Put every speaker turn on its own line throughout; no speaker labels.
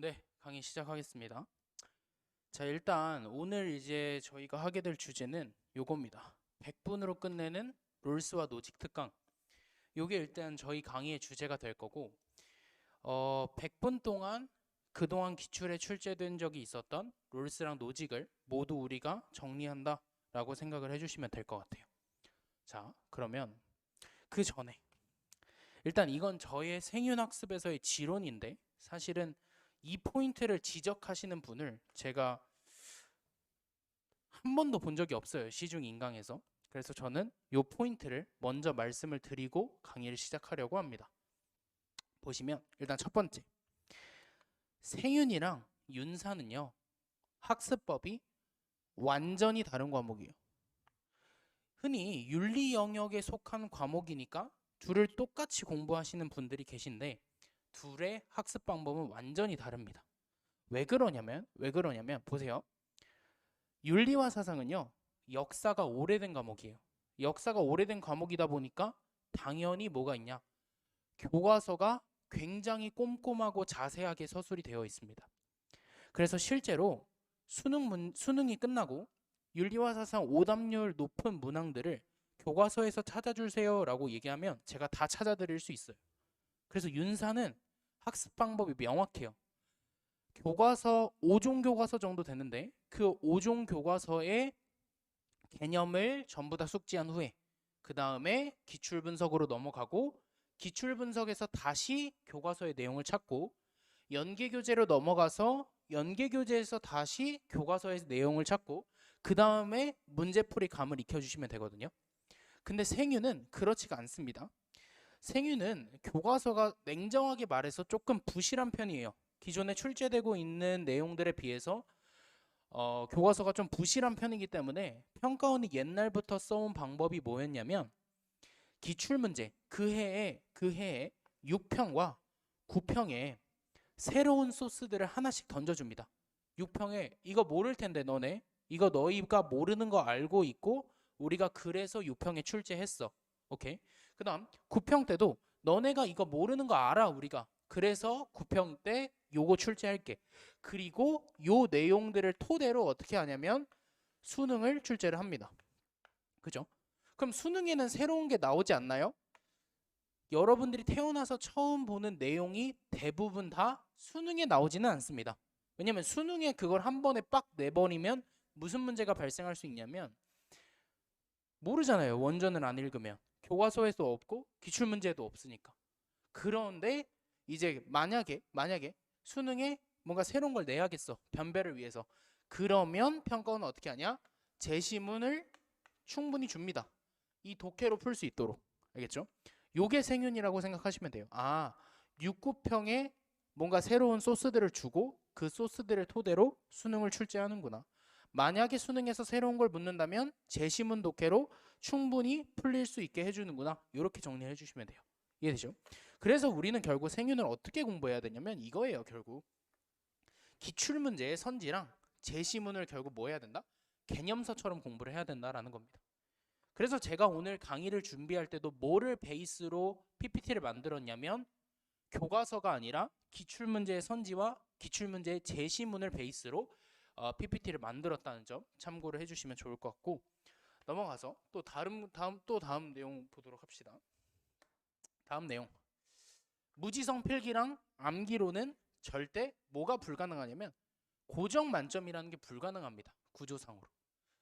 네, 강의 시작하겠습니다. 자, 일단 오늘 이제 저희가 하게 될 주제는 요겁니다. 100분으로 끝내는 롤스와 노직 특강. 요게 일단 저희 강의의 주제가 될 거고, 100분 동안 그동안 기출에 출제된 적이 있었던 롤스랑 노직을 모두 우리가 정리한다라고 생각을 해주시면 될 것 같아요. 자, 그러면 그 전에 일단 이건 저의 생윤학습에서의 지론인데 사실은 이 포인트를 지적하시는 분을 제가 한 번도 본 적이 없어요. 시중 인강에서. 그래서 저는 이 포인트를 먼저 말씀을 드리고 강의를 시작하려고 합니다. 보시면 일단 첫 번째, 생윤이랑 윤사는요, 학습법이 완전히 다른 과목이에요. 흔히 윤리 영역에 속한 과목이니까 둘을 똑같이 공부하시는 분들이 계신데 둘의 학습 방법은 완전히 다릅니다. 왜 그러냐면 보세요. 윤리와 사상은요, 역사가 오래된 과목이에요. 역사가 오래된 과목이다 보니까 당연히 뭐가 있냐? 교과서가 굉장히 꼼꼼하고 자세하게 서술이 되어 있습니다. 그래서 실제로 수능이 끝나고 윤리와 사상 오답률 높은 문항들을 교과서에서 찾아주세요 라고 얘기하면 제가 다 찾아드릴 수 있어요. 그래서 윤사는 학습 방법이 명확해요. 교과서 5종 교과서 정도 되는데 그 5종 교과서의 개념을 전부 다 숙지한 후에 그 다음에 기출 분석으로 넘어가고 기출 분석에서 다시 교과서의 내용을 찾고 연계 교재로 넘어가서 연계 교재에서 다시 교과서의 내용을 찾고 그 다음에 문제풀이 감을 익혀주시면 되거든요. 근데 생유는 그렇지가 않습니다. 생유는 교과서가 냉정하게 말해서 조금 부실한 편이에요. 기존에 출제되고 있는 내용들에 비해서 교과서가 좀 부실한 편이기 때문에 평가원이 옛날부터 써온 방법이 뭐였냐면 기출문제 그 해에 6평과 9평에 새로운 소스들을 하나씩 던져줍니다. 6평에 이거 모를 텐데 너네 이거 너희가 모르는 거 알고 있고 우리가 그래서 6평에 출제했어. 오케이. 그 다음 9평 때도 너네가 이거 모르는 거 알아 우리가 그래서 9평 때 요거 출제할게. 그리고 요 내용들을 토대로 어떻게 하냐면 수능을 출제를 합니다. 그죠? 그럼 수능에는 새로운 게 나오지 않나요? 여러분들이 태어나서 처음 보는 내용이 대부분 다 수능에 나오지는 않습니다. 왜냐면 수능에 그걸 한 번에 빡 내버리면 무슨 문제가 발생할 수 있냐면 모르잖아요. 원전을 안 읽으면. 교과서에도 없고 기출문제도 없으니까. 그런데 이제 만약에 수능에 뭔가 새로운 걸 내야겠어. 변별을 위해서. 그러면 평가원은 어떻게 하냐? 제시문을 충분히 줍니다. 이 독해로 풀 수 있도록. 알겠죠? 요게 생윤이라고 생각하시면 돼요. 아, 6, 9평에 뭔가 새로운 소스들을 주고 그 소스들을 토대로 수능을 출제하는구나. 만약에 수능에서 새로운 걸 묻는다면 제시문 독해로 충분히 풀릴 수 있게 해주는구나. 이렇게 정리해 주시면 돼요. 이해되죠? 그래서 우리는 결국 생윤을 어떻게 공부해야 되냐면 이거예요. 결국 기출문제의 선지랑 제시문을 결국 뭐 해야 된다? 개념서처럼 공부를 해야 된다라는 겁니다. 그래서 제가 오늘 강의를 준비할 때도 뭐를 베이스로 PPT를 만들었냐면 교과서가 아니라 기출문제의 선지와 기출문제의 제시문을 베이스로 PPT를 만들었다는 점 참고를 해주시면 좋을 것 같고 넘어가서 또 다음 내용 보도록 합시다. 다음 내용. 무지성 필기랑 암기로는 절대 뭐가 불가능하냐면 고정 만점이라는 게 불가능합니다. 구조상으로.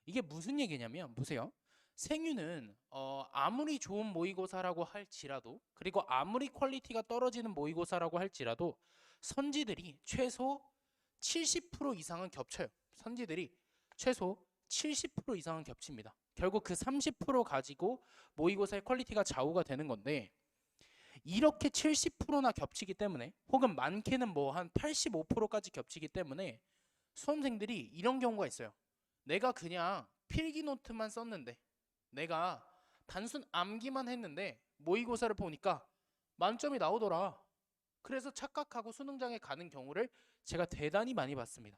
이게 무슨 얘기냐면 보세요. 생유는 아무리 좋은 모의고사라고 할지라도 그리고 아무리 퀄리티가 떨어지는 모의고사라고 할지라도 선지들이 최소 70% 이상은 겹쳐요. 선지들이 최소 70% 이상은 겹칩니다. 결국 그 30% 가지고 모의고사의 퀄리티가 좌우가 되는 건데 이렇게 70%나 겹치기 때문에 혹은 많게는 뭐 한 85%까지 겹치기 때문에 수험생들이 이런 경우가 있어요. 내가 그냥 필기 노트만 썼는데 내가 단순 암기만 했는데 모의고사를 보니까 만점이 나오더라. 그래서 착각하고 수능장에 가는 경우를 제가 대단히 많이 봤습니다.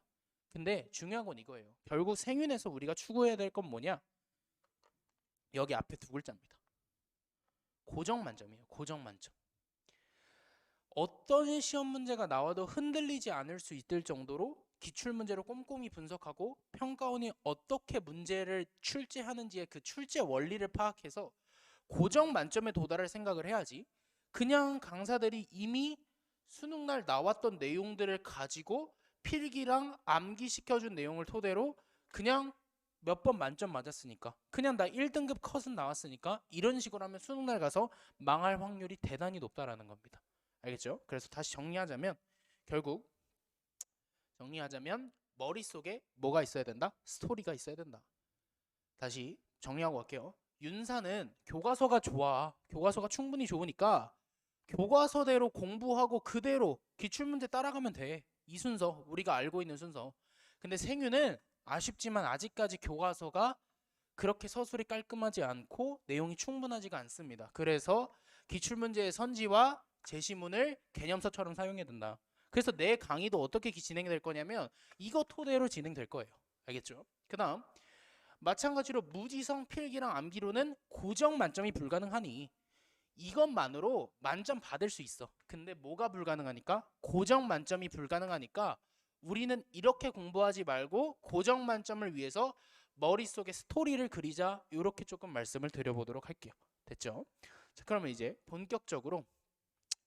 근데 중요한 건 이거예요. 결국 생윤에서 우리가 추구해야 될 건 뭐냐? 여기 앞에 두 글자입니다. 고정 만점이에요. 고정 만점. 어떤 시험 문제가 나와도 흔들리지 않을 수 있을 정도로 기출 문제를 꼼꼼히 분석하고 평가원이 어떻게 문제를 출제하는지의 그 출제 원리를 파악해서 고정 만점에 도달할 생각을 해야지. 그냥 강사들이 이미 수능날 나왔던 내용들을 가지고 필기랑 암기시켜준 내용을 토대로 그냥 몇 번 만점 맞았으니까, 그냥 나 1등급 컷은 나왔으니까 이런 식으로 하면 수능날 가서 망할 확률이 대단히 높다라는 겁니다. 알겠죠? 그래서 다시 정리하자면, 결국 정리하자면 머릿속에 뭐가 있어야 된다? 스토리가 있어야 된다. 다시 정리하고 갈게요. 윤사는 교과서가 좋아. 교과서가 충분히 좋으니까 교과서대로 공부하고 그대로 기출문제 따라가면 돼. 이 순서, 우리가 알고 있는 순서. 근데 생유는 아쉽지만 아직까지 교과서가 그렇게 서술이 깔끔하지 않고 내용이 충분하지가 않습니다. 그래서 기출문제의 선지와 제시문을 개념서처럼 사용해야 된다. 그래서 내 강의도 어떻게 진행될 거냐면 이거 토대로 진행될 거예요. 알겠죠? 그 다음 마찬가지로 무지성, 필기랑 암기로는 고정 만점이 불가능하니 이것만으로 만점 받을 수 있어. 근데 뭐가 불가능하니까? 고정 만점이 불가능하니까 우리는 이렇게 공부하지 말고 고정 만점을 위해서 머릿속에 스토리를 그리자. 이렇게 조금 말씀을 드려보도록 할게요. 됐죠? 자, 그러면 이제 본격적으로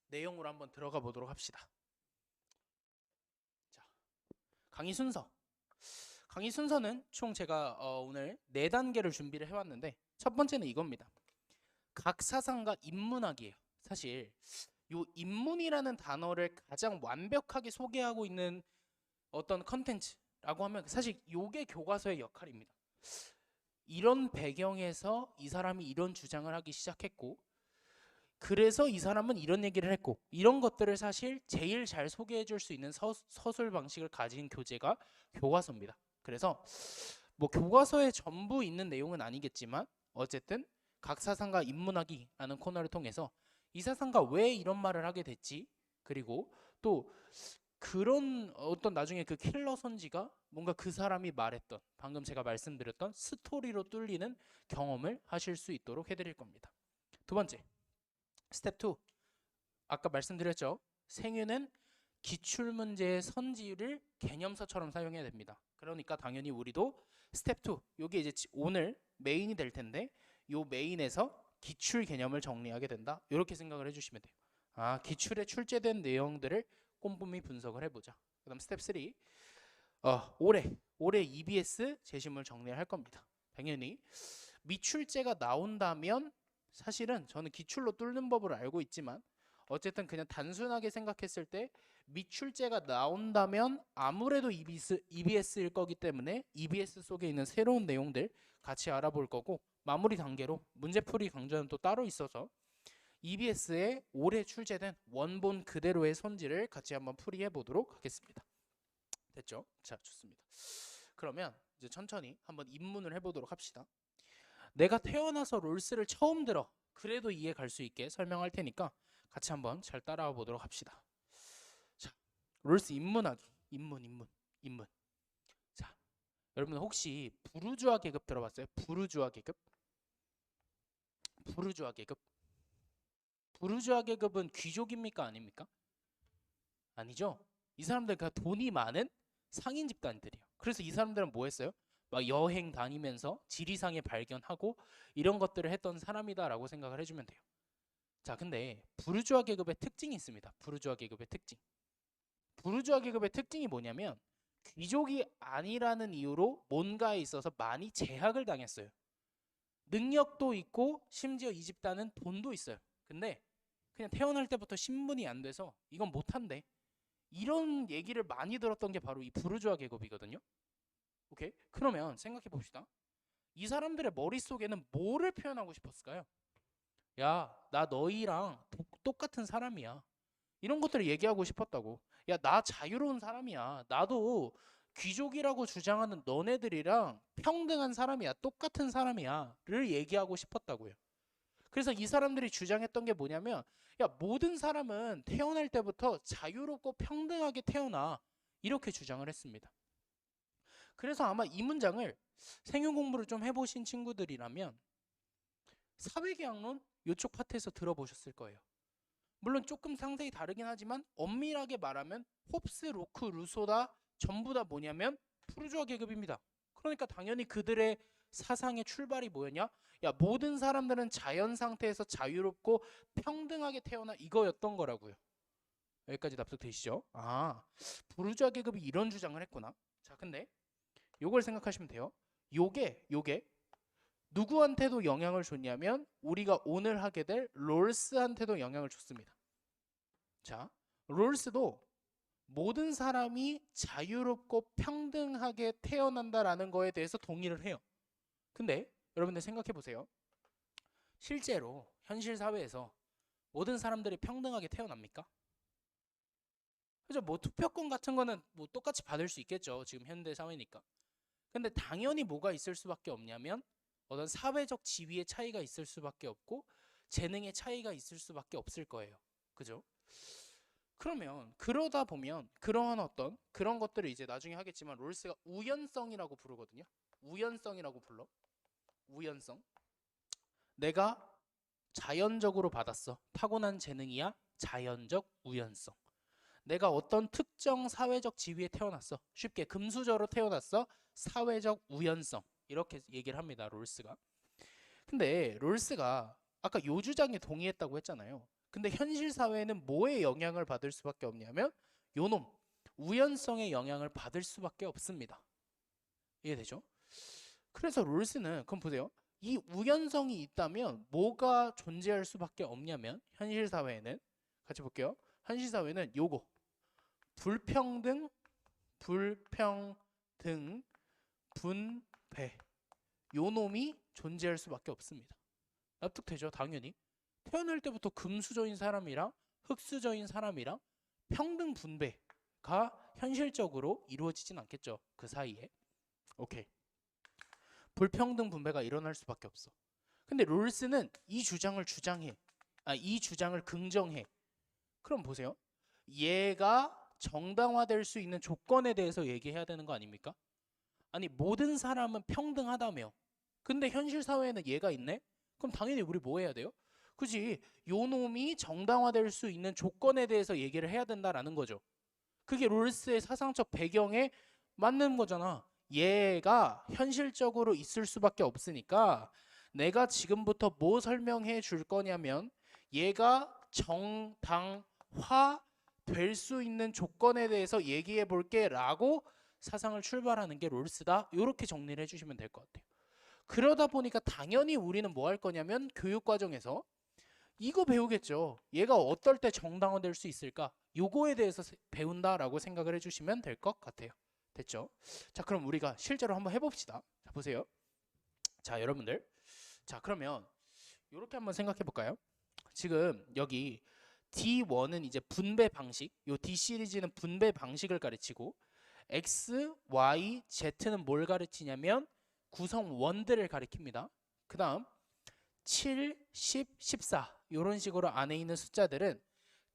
내용으로 한번 들어가 보도록 합시다. 자, 강의 순서. 강의 순서는 총 제가 오늘 4단계를 준비를 해왔는데, 첫 번째는 이겁니다. 각 사상과 인문학이에요. 사실 요 인문이라는 단어를 가장 완벽하게 소개하고 있는 어떤 컨텐츠라고 하면 사실 요게 교과서의 역할입니다. 이런 배경에서 이 사람이 이런 주장을 하기 시작했고, 그래서 이 사람은 이런 얘기를 했고, 이런 것들을 사실 제일 잘 소개해 줄 수 있는 서술 방식을 가진 교재가 교과서입니다. 그래서 뭐 교과서에 전부 있는 내용은 아니겠지만 어쨌든 각 사상과 인문학이라는 코너를 통해서 이 사상가 왜 이런 말을 하게 됐지, 그리고 또 그런 어떤 나중에 그 킬러 선지가 뭔가 그 사람이 말했던 방금 제가 말씀드렸던 스토리로 뚫리는 경험을 하실 수 있도록 해드릴 겁니다. 두 번째, 스텝 2. 아까 말씀드렸죠. 생유는 기출문제의 선지를 개념서처럼 사용해야 됩니다. 그러니까 당연히 우리도 스텝 2, 요게 이제 오늘 메인이 될 텐데 요 메인에서 기출 개념을 정리하게 된다. 이렇게 생각을 해주시면 돼요. 아, 기출에 출제된 내용들을 꼼꼼히 분석을 해보자. 그 다음 스텝 3. 올해 EBS 제시문을 정리할 겁니다. 당연히 미출제가 나온다면 사실은 저는 기출로 뚫는 법을 알고 있지만 어쨌든 그냥 단순하게 생각했을 때 미출제가 나온다면 아무래도 EBS일 거기 때문에 EBS 속에 있는 새로운 내용들 같이 알아볼 거고, 마무리 단계로 문제풀이 강좌는 또 따로 있어서 EBS에 올해 출제된 원본 그대로의 선지를 같이 한번 풀이해 보도록 하겠습니다. 됐죠? 자, 좋습니다. 그러면 이제 천천히 한번 입문을 해보도록 합시다. 내가 태어나서 롤스를 처음 들어. 그래도 이해 갈 수 있게 설명할 테니까 같이 한번 잘 따라와 보도록 합시다. 자, 롤스 입문하기. 입문. 자, 여러분 혹시 부르주아 계급 들어봤어요? 부르주아 계급? 부르주아 계급은 귀족입니까? 아닙니까? 아니죠. 이 사람들 그 돈이 많은 상인 집단들이에요. 그래서 이 사람들은 뭐 했어요? 막 여행 다니면서 지리상에 발견하고 이런 것들을 했던 사람이다라고 생각을 해주면 돼요. 자, 근데 부르주아 계급의 특징이 있습니다. 부르주아 계급의 특징. 부르주아 계급의 특징이 뭐냐면 귀족이 아니라는 이유로 뭔가에 있어서 많이 제약을 당했어요. 능력도 있고 심지어 이 집단은 돈도 있어요. 근데 그냥 태어날 때부터 신분이 안 돼서 이건 못한대. 이런 얘기를 많이 들었던 게 바로 이 부르주아 계급이거든요. 오케이? 그러면 생각해 봅시다. 이 사람들의 머릿속에는 뭐를 표현하고 싶었을까요? 야, 나 너희랑 똑같은 사람이야. 이런 것들을 얘기하고 싶었다고. 야, 나 자유로운 사람이야. 나도 귀족이라고 주장하는 너네들이랑 평등한 사람이야. 똑같은 사람이야. 를 얘기하고 싶었다고요. 그래서 이 사람들이 주장했던 게 뭐냐면, 야, 모든 사람은 태어날 때부터 자유롭고 평등하게 태어나. 이렇게 주장을 했습니다. 그래서 아마 이 문장을 생윤 공부를 좀 해보신 친구들이라면 사회계약론 이쪽 파트에서 들어보셨을 거예요. 물론 조금 상세히 다르긴 하지만 엄밀하게 말하면 홉스, 로크, 루소다 전부 다 뭐냐면 부르주아 계급입니다. 그러니까 당연히 그들의 사상의 출발이 뭐였냐? 야, 모든 사람들은 자연 상태에서 자유롭고 평등하게 태어나 이거였던 거라고요. 여기까지 납득되시죠? 아, 부르주아 계급이 이런 주장을 했구나. 자, 근데 요걸 생각하시면 돼요. 요게 누구한테도 영향을 줬냐면 우리가 오늘 하게 될 롤스한테도 영향을 줬습니다. 자, 롤스도 모든 사람이 자유롭고 평등하게 태어난다라는 거에 대해서 동의를 해요. 근데 여러분들 생각해 보세요. 실제로 현실 사회에서 모든 사람들이 평등하게 태어납니까? 그죠? 뭐 투표권 같은 거는 뭐 똑같이 받을 수 있겠죠. 지금 현대 사회니까. 근데 당연히 뭐가 있을 수밖에 없냐면 어떤 사회적 지위의 차이가 있을 수밖에 없고 재능의 차이가 있을 수밖에 없을 거예요. 그죠? 그러면 그러다 보면 그러한 어떤 그런 것들을 이제 나중에 하겠지만 롤스가 우연성이라고 부르거든요. 우연성이라고 불러. 우연성. 내가 자연적으로 받았어. 타고난 재능이야. 자연적 우연성. 내가 어떤 특정 사회적 지위에 태어났어. 쉽게 금수저로 태어났어. 사회적 우연성. 이렇게 얘기를 합니다. 롤스가. 근데 롤스가 아까 요 주장에 동의했다고 했잖아요. 근데 현실 사회는 뭐에 영향을 받을 수밖에 없냐면 요놈 우연성의 영향을 받을 수밖에 없습니다. 이해되죠? 그래서 롤스는 그럼 보세요. 이 우연성이 있다면 뭐가 존재할 수밖에 없냐면 현실 사회에는 같이 볼게요. 현실 사회는 요거 불평등, 분배 요 놈이 존재할 수밖에 없습니다. 납득되죠? 당연히. 태어날 때부터 금수저인 사람이랑 흙수저인 사람이랑 평등 분배가 현실적으로 이루어지진 않겠죠. 그 사이에. 오케이. 불평등 분배가 일어날 수밖에 없어. 근데 롤스는 이 주장을 주장해. 이 주장을 긍정해. 그럼 보세요. 얘가 정당화될 수 있는 조건에 대해서 얘기해야 되는 거 아닙니까? 아니 모든 사람은 평등하다며. 근데 현실 사회에는 얘가 있네? 그럼 당연히 우리 뭐 해야 돼요? 그지? 요 놈이 정당화될 수 있는 조건에 대해서 얘기를 해야 된다라는 거죠. 그게 롤스의 사상적 배경에 맞는 거잖아. 얘가 현실적으로 있을 수밖에 없으니까 내가 지금부터 뭐 설명해 줄 거냐면 얘가 정당화 될 수 있는 조건에 대해서 얘기해 볼게 라고 사상을 출발하는 게 롤스다. 이렇게 정리를 해주시면 될 것 같아요. 그러다 보니까 당연히 우리는 뭐 할 거냐면 교육 과정에서 이거 배우겠죠. 얘가 어떨 때 정당화될 수 있을까? 요거에 대해서 배운다라고 생각을 해주시면 될 것 같아요. 됐죠? 자, 그럼 우리가 실제로 한번 해봅시다. 자, 보세요. 자, 여러분들. 자, 그러면 이렇게 한번 생각해 볼까요? 지금 여기 D1은 이제 분배 방식, 요 D 시리즈는 분배 방식을 가르치고 X, Y, Z는 뭘 가르치냐면 구성원들을 가리킵니다. 그 다음 7, 10, 14 이런 식으로 안에 있는 숫자들은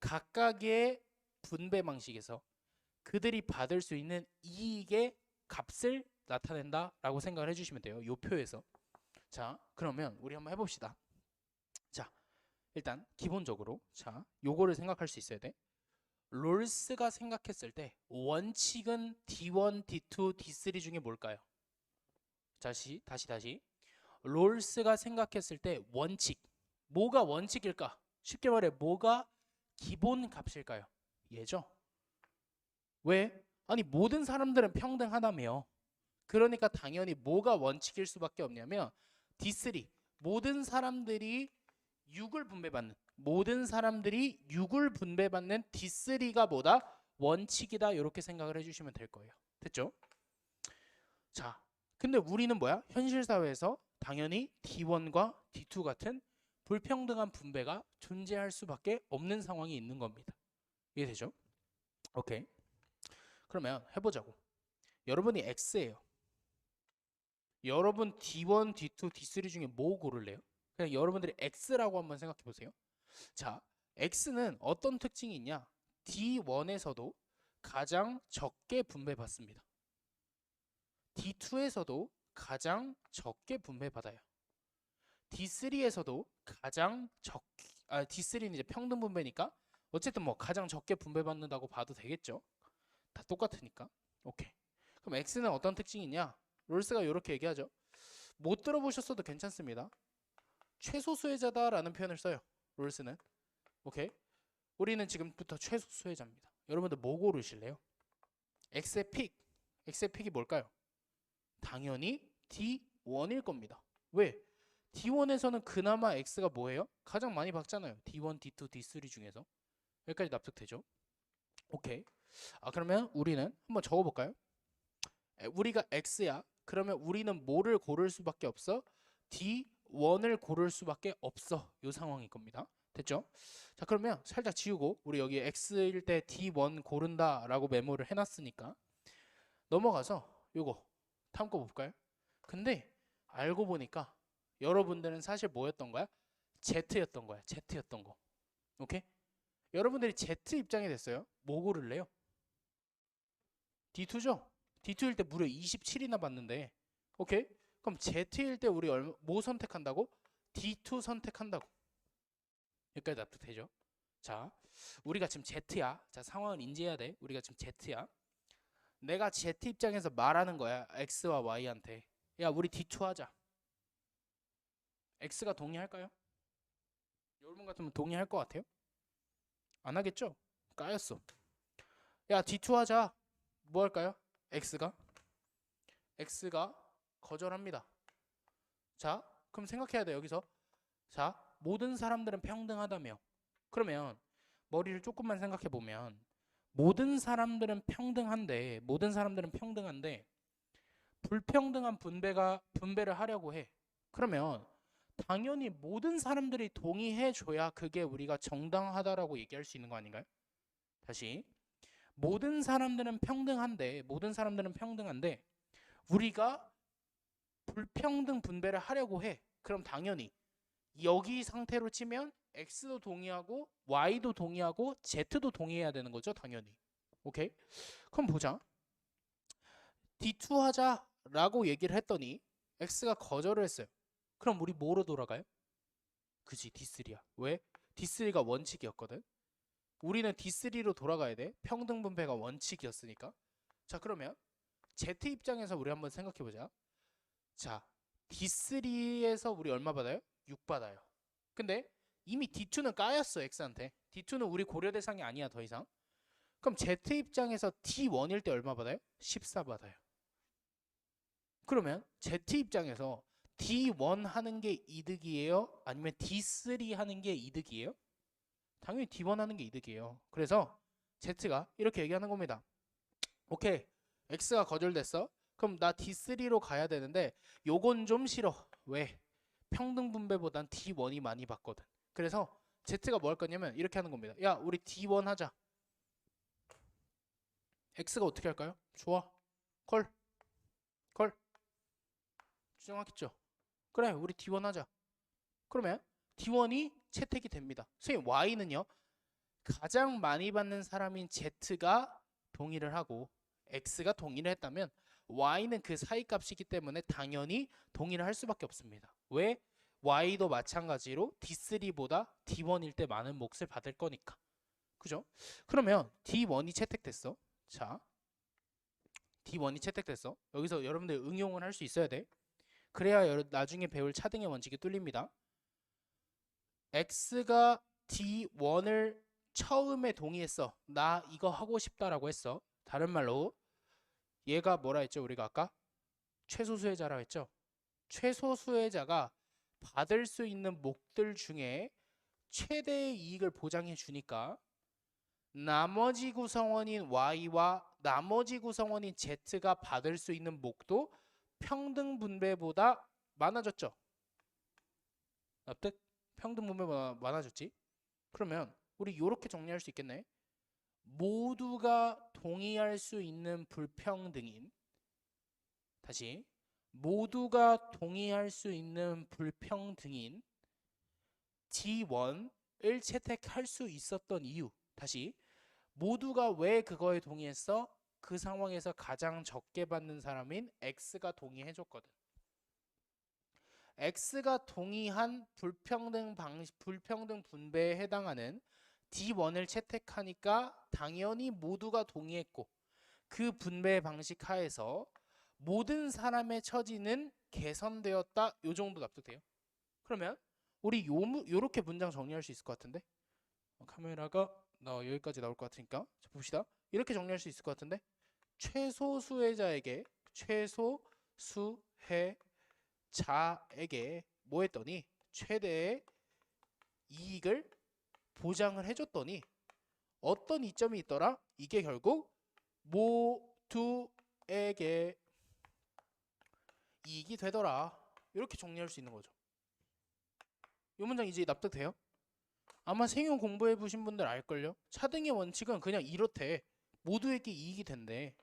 각각의 분배 방식에서 그들이 받을 수 있는 이익의 값을 나타낸다라고 생각을 해주시면 돼요. 요 표에서. 자, 그러면 우리 한번 해봅시다. 자, 일단 기본적으로 자, 요거를 생각할 수 있어야 돼. 롤스가 생각했을 때 원칙은 D1, D2, D3 중에 뭘까요? 다시. 롤스가 생각했을 때 원칙. 뭐가 원칙일까? 쉽게 말해 뭐가 기본 값일까요? 얘죠. 왜? 아니 모든 사람들은 평등하다며. 그러니까 당연히 뭐가 원칙일 수밖에 없냐면 D3 모든 사람들이 6을 분배받는 D3가 뭐다? 원칙이다. 이렇게 생각을 해주시면 될 거예요. 됐죠? 자, 근데 우리는 뭐야? 현실 사회에서 당연히 D1과 D2 같은 불평등한 분배가 존재할 수밖에 없는 상황이 있는 겁니다. 이해되죠? 오케이. 그러면 해보자고. 여러분이 X예요. 여러분 D1, D2, D3 중에 뭐 고를래요? 그냥 여러분들이 X라고 한번 생각해 보세요. 자, X는 어떤 특징이 있냐? D1에서도 가장 적게 분배받습니다. D2에서도 가장 적게 분배받아요. D3에서도 가장 D3는 이제 평등 분배니까 어쨌든 뭐 가장 적게 분배받는다고 봐도 되겠죠. 다 똑같으니까. 오케이. 그럼 X는 어떤 특징이 있냐? 롤스가 이렇게 얘기하죠. 못 들어보셨어도 괜찮습니다. 최소 수혜자다라는 표현을 써요. 롤스는. 오케이. 우리는 지금부터 최소 수혜자입니다. 여러분들 뭐 고르실래요? X의 픽. X의 픽이 뭘까요? 당연히 D1일 겁니다. 왜? D1에서는 그나마 X가 뭐예요? 가장 많이 받잖아요. D1, D2, D3 중에서. 여기까지 납득되죠? 오케이. 그러면 우리는 한번 적어볼까요? 우리가 X야. 그러면 우리는 뭐를 고를 수밖에 없어? D1을 고를 수밖에 없어. 이 상황일 겁니다. 됐죠? 자, 그러면 살짝 지우고 우리 여기 X일 때 D1 고른다 라고 메모를 해놨으니까 넘어가서 요거 다음 거 볼까요? 근데 알고 보니까 여러분들은 사실 뭐였던 거야? Z였던 거야. Z였던 거. 오케이? 여러분들이 Z 입장이 됐어요. 뭐 고를래요? D2죠? D2일 때 무려 27이나 받는데 오케이? 그럼 Z일 때 우리 뭐 선택한다고? D2 선택한다고. 여기까지 납득되죠? 자, 우리가 지금 Z야. 자, 상황을 인지해야 돼. 우리가 지금 Z야. 내가 Z 입장에서 말하는 거야. X와 Y한테. 야, 우리 D2 하자. X가 동의할까요? 여러분 같으면 동의할 것 같아요? 안 하겠죠? 까였어. 야, D2 하자. 뭐 할까요? X가 거절합니다. 자, 그럼 생각해야 돼. 여기서. 자, 모든 사람들은 평등하다며. 그러면 머리를 조금만 생각해 보면 모든 사람들은 평등한데 불평등한 분배를 하려고 해. 그러면 당연히 모든 사람들이 동의해 줘야 그게 우리가 정당하다라고 얘기할 수 있는 거 아닌가요? 다시. 모든 사람들은 평등한데 우리가 불평등 분배를 하려고 해. 그럼 당연히 여기 상태로 치면 X도 동의하고 Y도 동의하고 Z도 동의해야 되는 거죠. 당연히. 오케이? 그럼 보자. D2 하자라고 얘기를 했더니 X가 거절을 했어요. 그럼 우리 뭐로 돌아가요? 그지, D3야. 왜? D3가 원칙이었거든. 우리는 D3로 돌아가야 돼. 평등 분배가 원칙이었으니까. 자, 그러면 Z 입장에서 우리 한번 생각해 보자. 자, D3에서 우리 얼마 받아요? 6 받아요. 근데 이미 D2는 까였어, X한테. D2는 우리 고려 대상이 아니야, 더 이상. 그럼 Z 입장에서 D1일 때 얼마 받아요? 14 받아요. 그러면 Z 입장에서 D1 하는 게 이득이에요? 아니면 D3 하는 게 이득이에요? 당연히 D1 하는 게 이득이에요. 그래서 Z가 이렇게 얘기하는 겁니다. 오케이, X가 거절됐어. 그럼 나 D3로 가야 되는데 요건 좀 싫어. 왜? 평등 분배보단 D1이 많이 받거든. 그래서 Z가 뭐 할 거냐면 이렇게 하는 겁니다. 야, 우리 D1 하자. X가 어떻게 할까요? 좋아. 콜. 주장하겠죠. 그래, 우리 D1 하자. 그러면 D1이 채택이 됩니다. 선생님, Y는요, 가장 많이 받는 사람인 Z가 동의를 하고 X가 동의를 했다면 Y는 그 사이 값이기 때문에 당연히 동의를 할 수밖에 없습니다. 왜? Y도 마찬가지로 D3보다 D1일 때 많은 몫을 받을 거니까. 그죠? 그러면 D1이 채택됐어. 자, D1이 채택됐어. 여기서 여러분들 응용을 할 수 있어야 돼. 그래야 나중에 배울 차등의 원칙이 뚫립니다. X가 D1을 처음에 동의했어. 나 이거 하고 싶다라고 했어. 다른 말로 얘가 뭐라 했죠? 우리가 아까 최소 수혜자라고 했죠. 최소 수혜자가 받을 수 있는 몫들 중에 최대의 이익을 보장해 주니까 나머지 구성원인 Y와 나머지 구성원인 Z가 받을 수 있는 몫도 평등 분배보다 많아졌죠. 납득? 평등 분배보다 많아졌지. 그러면 우리 이렇게 정리할 수 있겠네. 모두가 동의할 수 있는 불평등인, 다시, 모두가 동의할 수 있는 불평등인 D1을 채택할 수 있었던 이유, 다시, 모두가 왜 그거에 동의했어? 그 상황에서 가장 적게 받는 사람인 X가 동의해줬거든. x가 동의한 불평등 분배에 해당하는 D1을 채택하니까 당연히 모두가 동의했고 그 분배 방식 하에서 모든 사람의 처지는 개선되었다. 요 정도 납득돼요. 그러면 우리 요렇게 문장 정리할 수 있을 것 같은데 카메라가 여기까지 나올 것 같으니까 자, 봅시다. 이렇게 정리할 수 있을 것 같은데 최소 수혜자에게 뭐 했더니 최대의 이익을 보장을 해줬더니 어떤 이점이 있더라? 이게 결국 모두에게 이익이 되더라. 이렇게 정리할 수 있는 거죠. 이 문장 이제 납득돼요? 아마 생용 공부해 보신 분들 알걸요? 차등의 원칙은 그냥 이렇대. 모두에게 이익이 된대.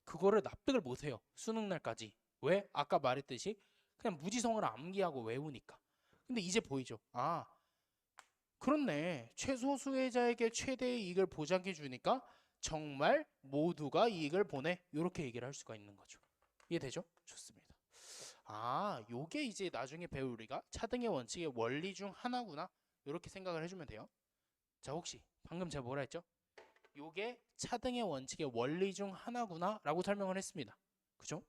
그거를 납득을 못해요. 수능 날까지. 왜? 아까 말했듯이 그냥 무지성을 암기하고 외우니까. 근데 이제 보이죠? 아, 그렇네. 최소 수혜자에게 최대의 이익을 보장해 주니까 정말 모두가 이익을 보내. 이렇게 얘기를 할 수가 있는 거죠. 이해되죠? 좋습니다. 아, 요게 이제 나중에 배울 우리가 차등의 원칙의 원리 중 하나구나. 이렇게 생각을 해주면 돼요. 자, 혹시 방금 제가 뭐라 했죠? 요게 차등의 원칙의 원리 중 하나구나 라고 설명을 했습니다. 그죠?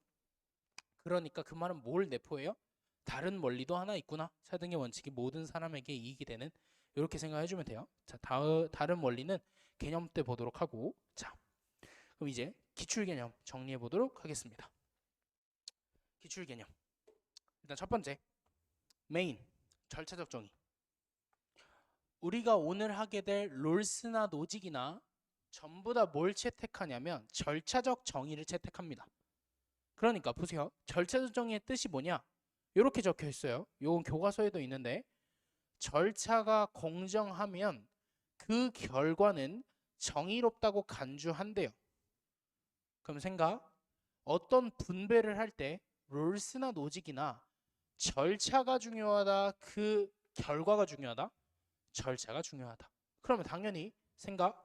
그러니까 그 말은 뭘 내포해요? 다른 원리도 하나 있구나. 차등의 원칙이 모든 사람에게 이익이 되는. 이렇게 생각해주면 돼요. 자, 다른 원리는 개념 때 보도록 하고, 자, 그럼 이제 기출 개념 정리해 보도록 하겠습니다. 기출 개념. 일단 첫 번째, 메인 절차적 정의. 우리가 오늘 하게 될 롤스나 노직이나 전부 다 뭘 채택하냐면 절차적 정의를 채택합니다. 그러니까 보세요. 절차적 정의의 뜻이 뭐냐? 이렇게 적혀 있어요. 이건 교과서에도 있는데 절차가 공정하면 그 결과는 정의롭다고 간주한대요. 그럼 생각, 어떤 분배를 할 때 롤스나 노직이나 절차가 중요하다, 그 결과가 중요하다? 절차가 중요하다. 그러면 당연히 생각,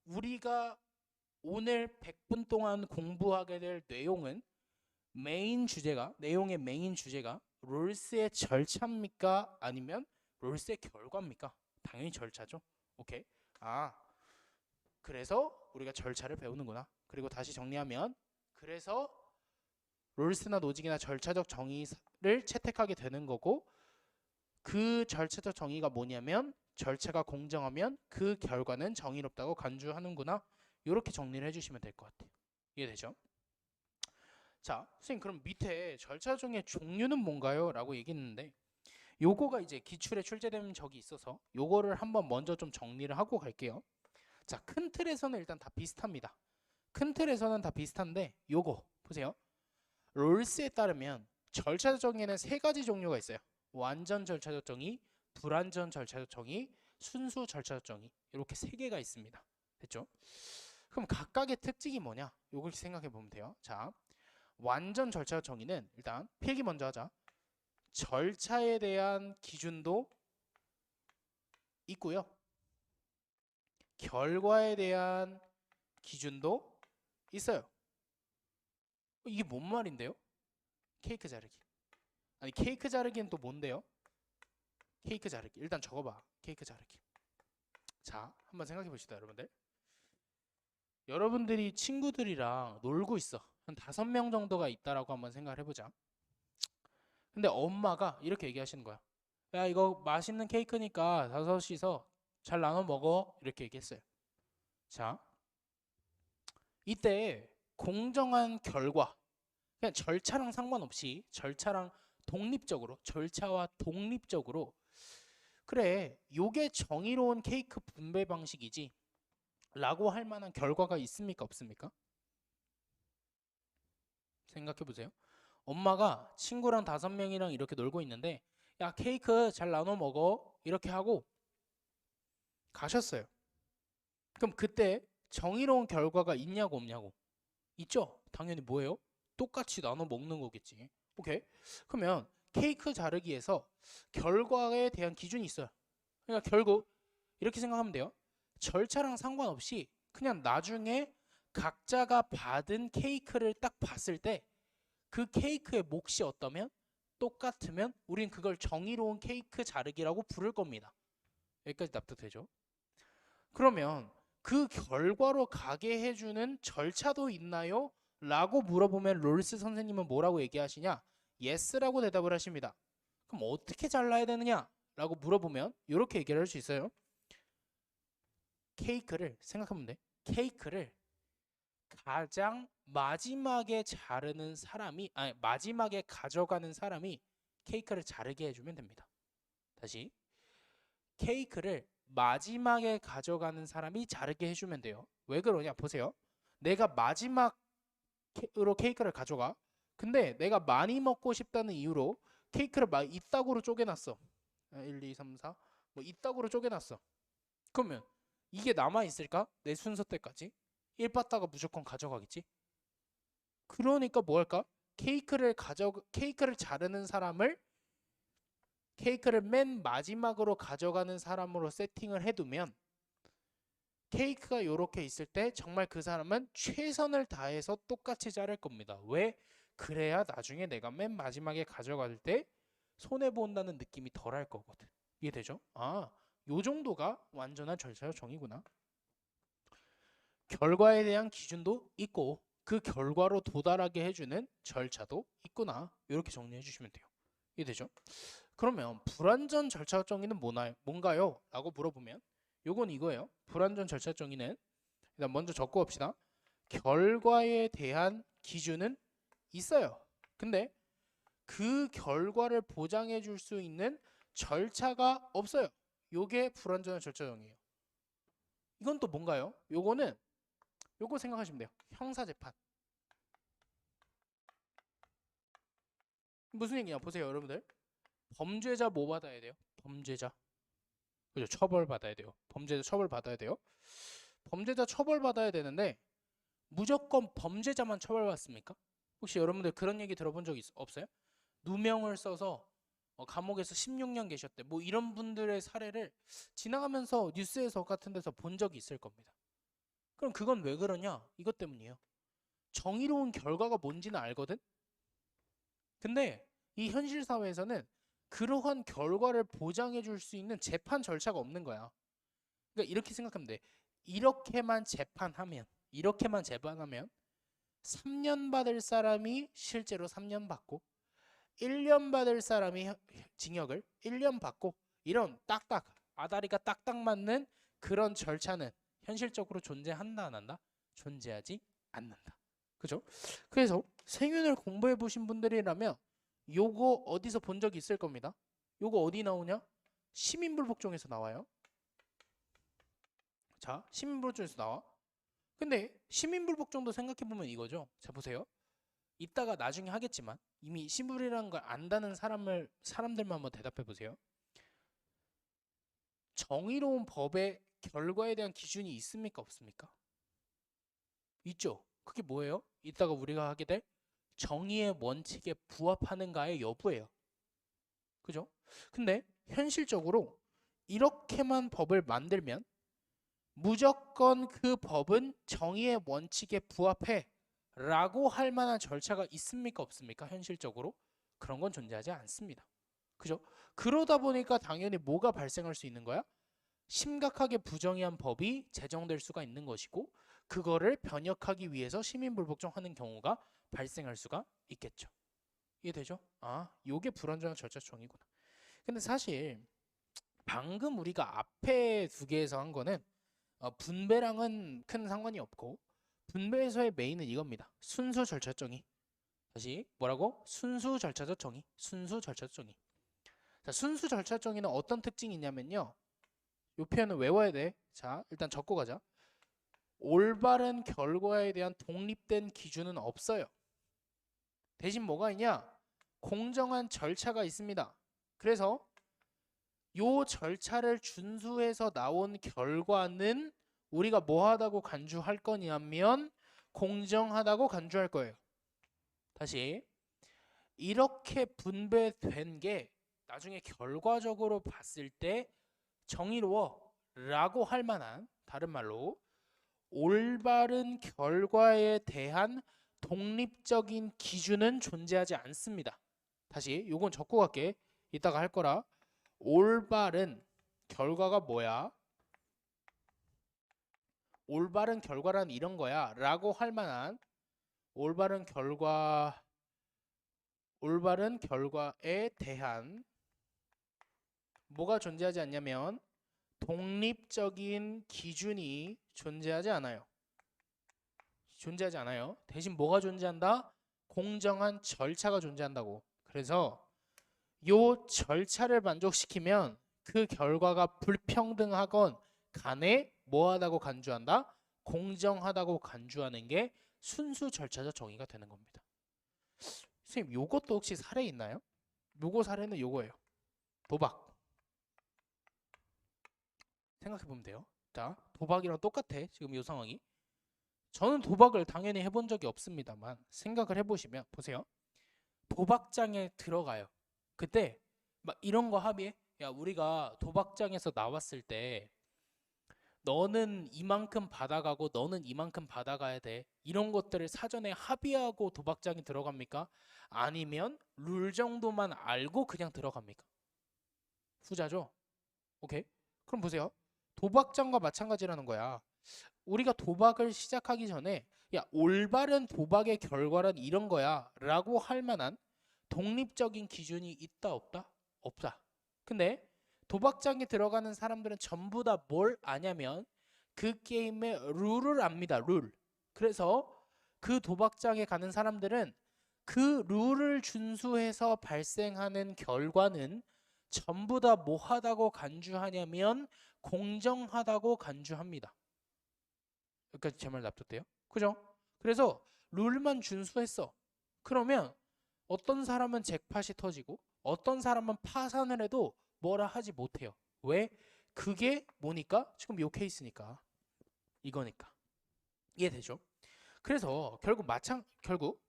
우리가 오늘 100분 동안 공부하게 될 내용은 내용의 메인 주제가 롤스의 절차입니까? 아니면 롤스의 결과입니까? 당연히 절차죠. 오케이. 아, 그래서 우리가 절차를 배우는구나. 그리고 다시 정리하면 그래서 롤스나 노직이나 절차적 정의를 채택하게 되는 거고 그 절차적 정의가 뭐냐면 절차가 공정하면 그 결과는 정의롭다고 간주하는구나. 이렇게 정리를 해주시면 될 것 같아요. 이해되죠? 자, 선생님 그럼 밑에 절차 중에 종류는 뭔가요? 라고 얘기했는데 요거가 이제 기출에 출제된 적이 있어서 요거를 한번 먼저 좀 정리를 하고 갈게요. 자, 큰 틀에서는 일단 다 비슷합니다. 큰 틀에서는 다 비슷한데 요거 보세요. 롤스에 따르면 절차적 정의에는 세 가지 종류가 있어요. 완전 절차적 정의, 불완전 절차적 정의, 순수 절차적 정의. 이렇게 세 개가 있습니다. 됐죠? 그럼 각각의 특징이 뭐냐? 요걸 생각해 보면 돼요. 자, 완전 절차적 정의는 일단 필기 먼저 하자. 절차에 대한 기준도 있고요. 결과에 대한 기준도 있어요. 이게 뭔 말인데요? 케이크 자르기. 아니 케이크 자르기는 또 뭔데요? 케이크 자르기. 일단 적어봐. 케이크 자르기. 자, 한번 생각해 봅시다, 여러분들. 여러분들이 친구들이랑 놀고 있어. 한 5명 정도가 있다라고 한번 생각을 해보자. 근데 엄마가 이렇게 얘기하시는 거야. 야, 이거 맛있는 케이크니까 5이서 잘 나눠 먹어. 이렇게 얘기했어요. 자, 이때 공정한 결과, 그냥 절차랑 상관없이 절차와 독립적으로 그래, 요게 정의로운 케이크 분배 방식이지 라고 할 만한 결과가 있습니까? 없습니까? 생각해 보세요. 엄마가 친구랑 5명이랑 이렇게 놀고 있는데 야, 케이크 잘 나눠 먹어. 이렇게 하고 가셨어요. 그럼 그때 정의로운 결과가 있냐고 없냐고? 있죠? 당연히 뭐예요? 똑같이 나눠 먹는 거겠지. 오케이. 그러면 케이크 자르기에서 결과에 대한 기준이 있어요. 그러니까 결국 이렇게 생각하면 돼요. 절차랑 상관없이 그냥 나중에 각자가 받은 케이크를 딱 봤을 때 그 케이크의 몫이 어떠면 똑같으면 우린 그걸 정의로운 케이크 자르기라고 부를 겁니다. 여기까지 납득되죠? 그러면 그 결과로 가게 해주는 절차도 있나요? 라고 물어보면 롤스 선생님은 뭐라고 얘기하시냐? yes라고 대답을 하십니다. 그럼 어떻게 잘라야 되느냐? 라고 물어보면 이렇게 얘기를 할 수 있어요. 케이크를 생각하면 돼. 케이크를 가장 마지막에 자르는 사람이, 아니 마지막에 가져가는 사람이 케이크를 자르게 해주면 됩니다. 다시, 케이크를 마지막에 가져가는 사람이 자르게 해주면 돼요. 왜 그러냐? 보세요. 내가 마지막으로 케이크를 가져가. 근데 내가 많이 먹고 싶다는 이유로 케이크를 막 이따구로 쪼개놨어. 1, 2, 3, 4 뭐 이따구로 쪼개놨어. 그러면 이게 남아있을까? 내 순서 때까지? 1빠따가 무조건 가져가겠지? 그러니까 뭐 할까? 케이크를 자르는 사람을 케이크를 맨 마지막으로 가져가는 사람으로 세팅을 해두면 케이크가 이렇게 있을 때 정말 그 사람은 최선을 다해서 똑같이 자를 겁니다. 왜? 그래야 나중에 내가 맨 마지막에 가져갈 때 손해본다는 느낌이 덜할 거거든. 이해되죠? 아, 요 정도가 완전한 절차 정의구나. 결과에 대한 기준도 있고 그 결과로 도달하게 해주는 절차도 있구나. 이렇게 정리해 주시면 돼요. 이해되죠? 그러면 불완전 절차 정의는 뭔가요? 라고 물어보면 요건 이거예요. 불완전 절차 정의는 일단 먼저 적고 봅시다. 결과에 대한 기준은 있어요. 근데 그 결과를 보장해 줄 수 있는 절차가 없어요. 요게 불완전한 절차 정의예요. 이건 또 뭔가요? 요거는 요거 생각하시면 돼요. 형사재판. 무슨 얘기냐? 보세요, 여러분들. 범죄자 뭐 받아야 돼요? 범죄자. 그죠? 처벌 받아야 돼요. 범죄자 처벌 받아야 돼요. 범죄자 처벌 받아야 되는데 무조건 범죄자만 처벌받습니까? 혹시 여러분들 그런 얘기 들어본 적 없어요? 누명을 써서 감옥에서 16년 계셨대. 뭐 이런 분들의 사례를 지나가면서 뉴스에서 같은 데서 본 적이 있을 겁니다. 그럼 그건 왜 그러냐? 이것 때문이에요. 정의로운 결과가 뭔지는 알거든? 근데 이 현실 사회에서는 그러한 결과를 보장해 줄 수 있는 재판 절차가 없는 거야. 그러니까 이렇게 생각하면 돼. 이렇게만 재판하면 3년 받을 사람이 실제로 3년 받고 1년 받을 사람이 징역을 1년 받고 이런 딱딱 아다리가 딱딱 맞는 그런 절차는 현실적으로 존재한다 안 한다? 존재하지 않는다. 그죠? 그래서 생윤을 공부해 보신 분들이라면 요거 어디서 본 적이 있을 겁니다. 요거 어디 나오냐? 시민불복종에서 나와요. 자, 시민불복종에서 나와. 근데 시민불복종도 생각해보면 이거죠. 자, 보세요. 이따가 나중에 하겠지만 이미 시불이라는 걸 안다는 사람들만 한번 대답해 보세요. 정의로운 법의 결과에 대한 기준이 있습니까? 없습니까? 있죠. 그게 뭐예요? 이따가 우리가 하게 될 정의의 원칙에 부합하는가의 여부예요. 그죠? 근데 현실적으로 이렇게만 법을 만들면 무조건 그 법은 정의의 원칙에 부합해 라고 할 만한 절차가 있습니까? 없습니까? 현실적으로 그런 건 존재하지 않습니다. 그죠? 그러다 보니까 당연히 뭐가 발생할 수 있는 거야? 심각하게 부정의한 법이 제정될 수가 있는 것이고 그거를 변혁하기 위해서 시민불복종하는 경우가 발생할 수가 있겠죠. 이해되죠? 아, 요게 불완전한 절차 정의구나. 근데 사실 방금 우리가 앞에 두 개에서 한 거는 분배랑은 큰 상관이 없고 분배에서의 메인은 이겁니다. 순수 절차 정의. 다시 뭐라고? 순수 절차적 정의. 순수 절차적 정의. 자, 순수 절차 정의는 어떤 특징이 있냐면요. 이 표현을 외워야 돼. 자, 일단 적고 가자. 올바른 결과에 대한 독립된 기준은 없어요. 대신 뭐가 있냐? 공정한 절차가 있습니다. 그래서 요 절차를 준수해서 나온 결과는 우리가 뭐하다고 간주할 거냐면 공정하다고 간주할 거예요. 다시 이렇게 분배된 게 나중에 결과적으로 봤을 때 정의로워 라고 할 만한, 다른 말로 올바른 결과에 대한 독립적인 기준은 존재하지 않습니다. 다시 요건 적고 갈게. 이따가 할 거라. 올바른 결과가 뭐야? 올바른 결과란 이런 거야 라고 할 만한 올바른 결과에 대한 뭐가 존재하지 않냐면 독립적인 기준이 존재하지 않아요. 대신 뭐가 존재한다? 공정한 절차가 존재한다고. 그래서 요 절차를 만족시키면 그 결과가 불평등하건 간에 뭐하다고 간주한다? 공정하다고 간주하는 게 순수 절차적 정의가 되는 겁니다. 선생님, 요것도 혹시 사례 있나요? 요거 사례는 요거예요. 도박. 생각해보면 돼요. 자, 도박이랑 똑같아. 지금 이 상황이. 저는 도박을 당연히 해본 적이 없습니다만 생각을 해보시면 보세요. 도박장에 들어가요. 그때 막 이런 거 합의해. 야, 우리가 도박장에서 나왔을 때 너는 이만큼 받아가고 너는 이만큼 받아가야 돼. 이런 것들을 사전에 합의하고 도박장에 들어갑니까? 아니면 룰 정도만 알고 그냥 들어갑니까? 후자죠. 오케이. 그럼 보세요. 도박장과 마찬가지라는 거야. 우리가 도박을 시작하기 전에 야, 올바른 도박의 결과란 이런 거야 라고 할 만한 독립적인 기준이 있다 없다? 없다. 근데 도박장에 들어가는 사람들은 전부 다 뭘 아냐면 그 게임의 룰을 압니다. 룰. 그래서 그 도박장에 가는 사람들은 그 룰을 준수해서 발생하는 결과는 전부 다 뭐하다고 간주하냐면 공정하다고 간주합니다. 여기까지 제 말 납득돼요? 그죠? 그래서 룰만 준수했어. 그러면 어떤 사람은 잭팟이 터지고 어떤 사람은 파산을 해도 뭐라 하지 못해요. 왜? 그게 뭐니까? 지금 요 케이스니까. 이거니까. 이해되죠? 그래서 결국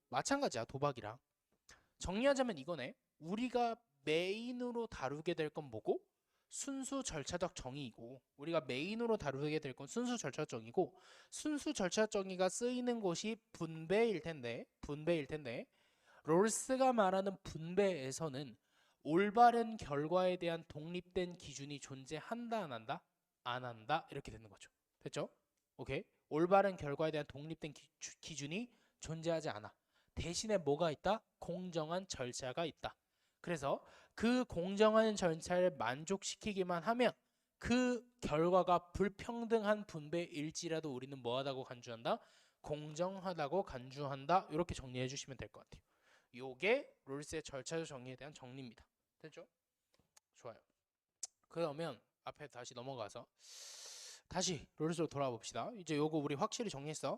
마찬가지야. 도박이랑. 정리하자면 이거네. 우리가 메인으로 다루게 될 건 뭐고? 순수 절차적 정의이고 우리가 메인으로 다루게 될 건 순수 절차적 정의고 순수 절차적 정의가 쓰이는 곳이 분배일 텐데 롤스가 말하는 분배에서는 올바른 결과에 대한 독립된 기준이 존재한다 안 한다? 안 한다 이렇게 되는 거죠. 됐죠? 오케이. 올바른 결과에 대한 독립된 기준이 존재하지 않아. 대신에 뭐가 있다? 공정한 절차가 있다. 그래서 그 공정한 절차를 만족시키기만 하면 그 결과가 불평등한 분배일지라도 우리는 뭐하다고 간주한다? 공정하다고 간주한다. 이렇게 정리해 주시면 될 것 같아요. 요게 롤스의 절차적 정의에 대한 정리입니다. 됐죠? 좋아요. 그러면 앞에 다시 넘어가서 다시 롤스로 돌아와 봅시다. 이제 요거 우리 확실히 정리했어.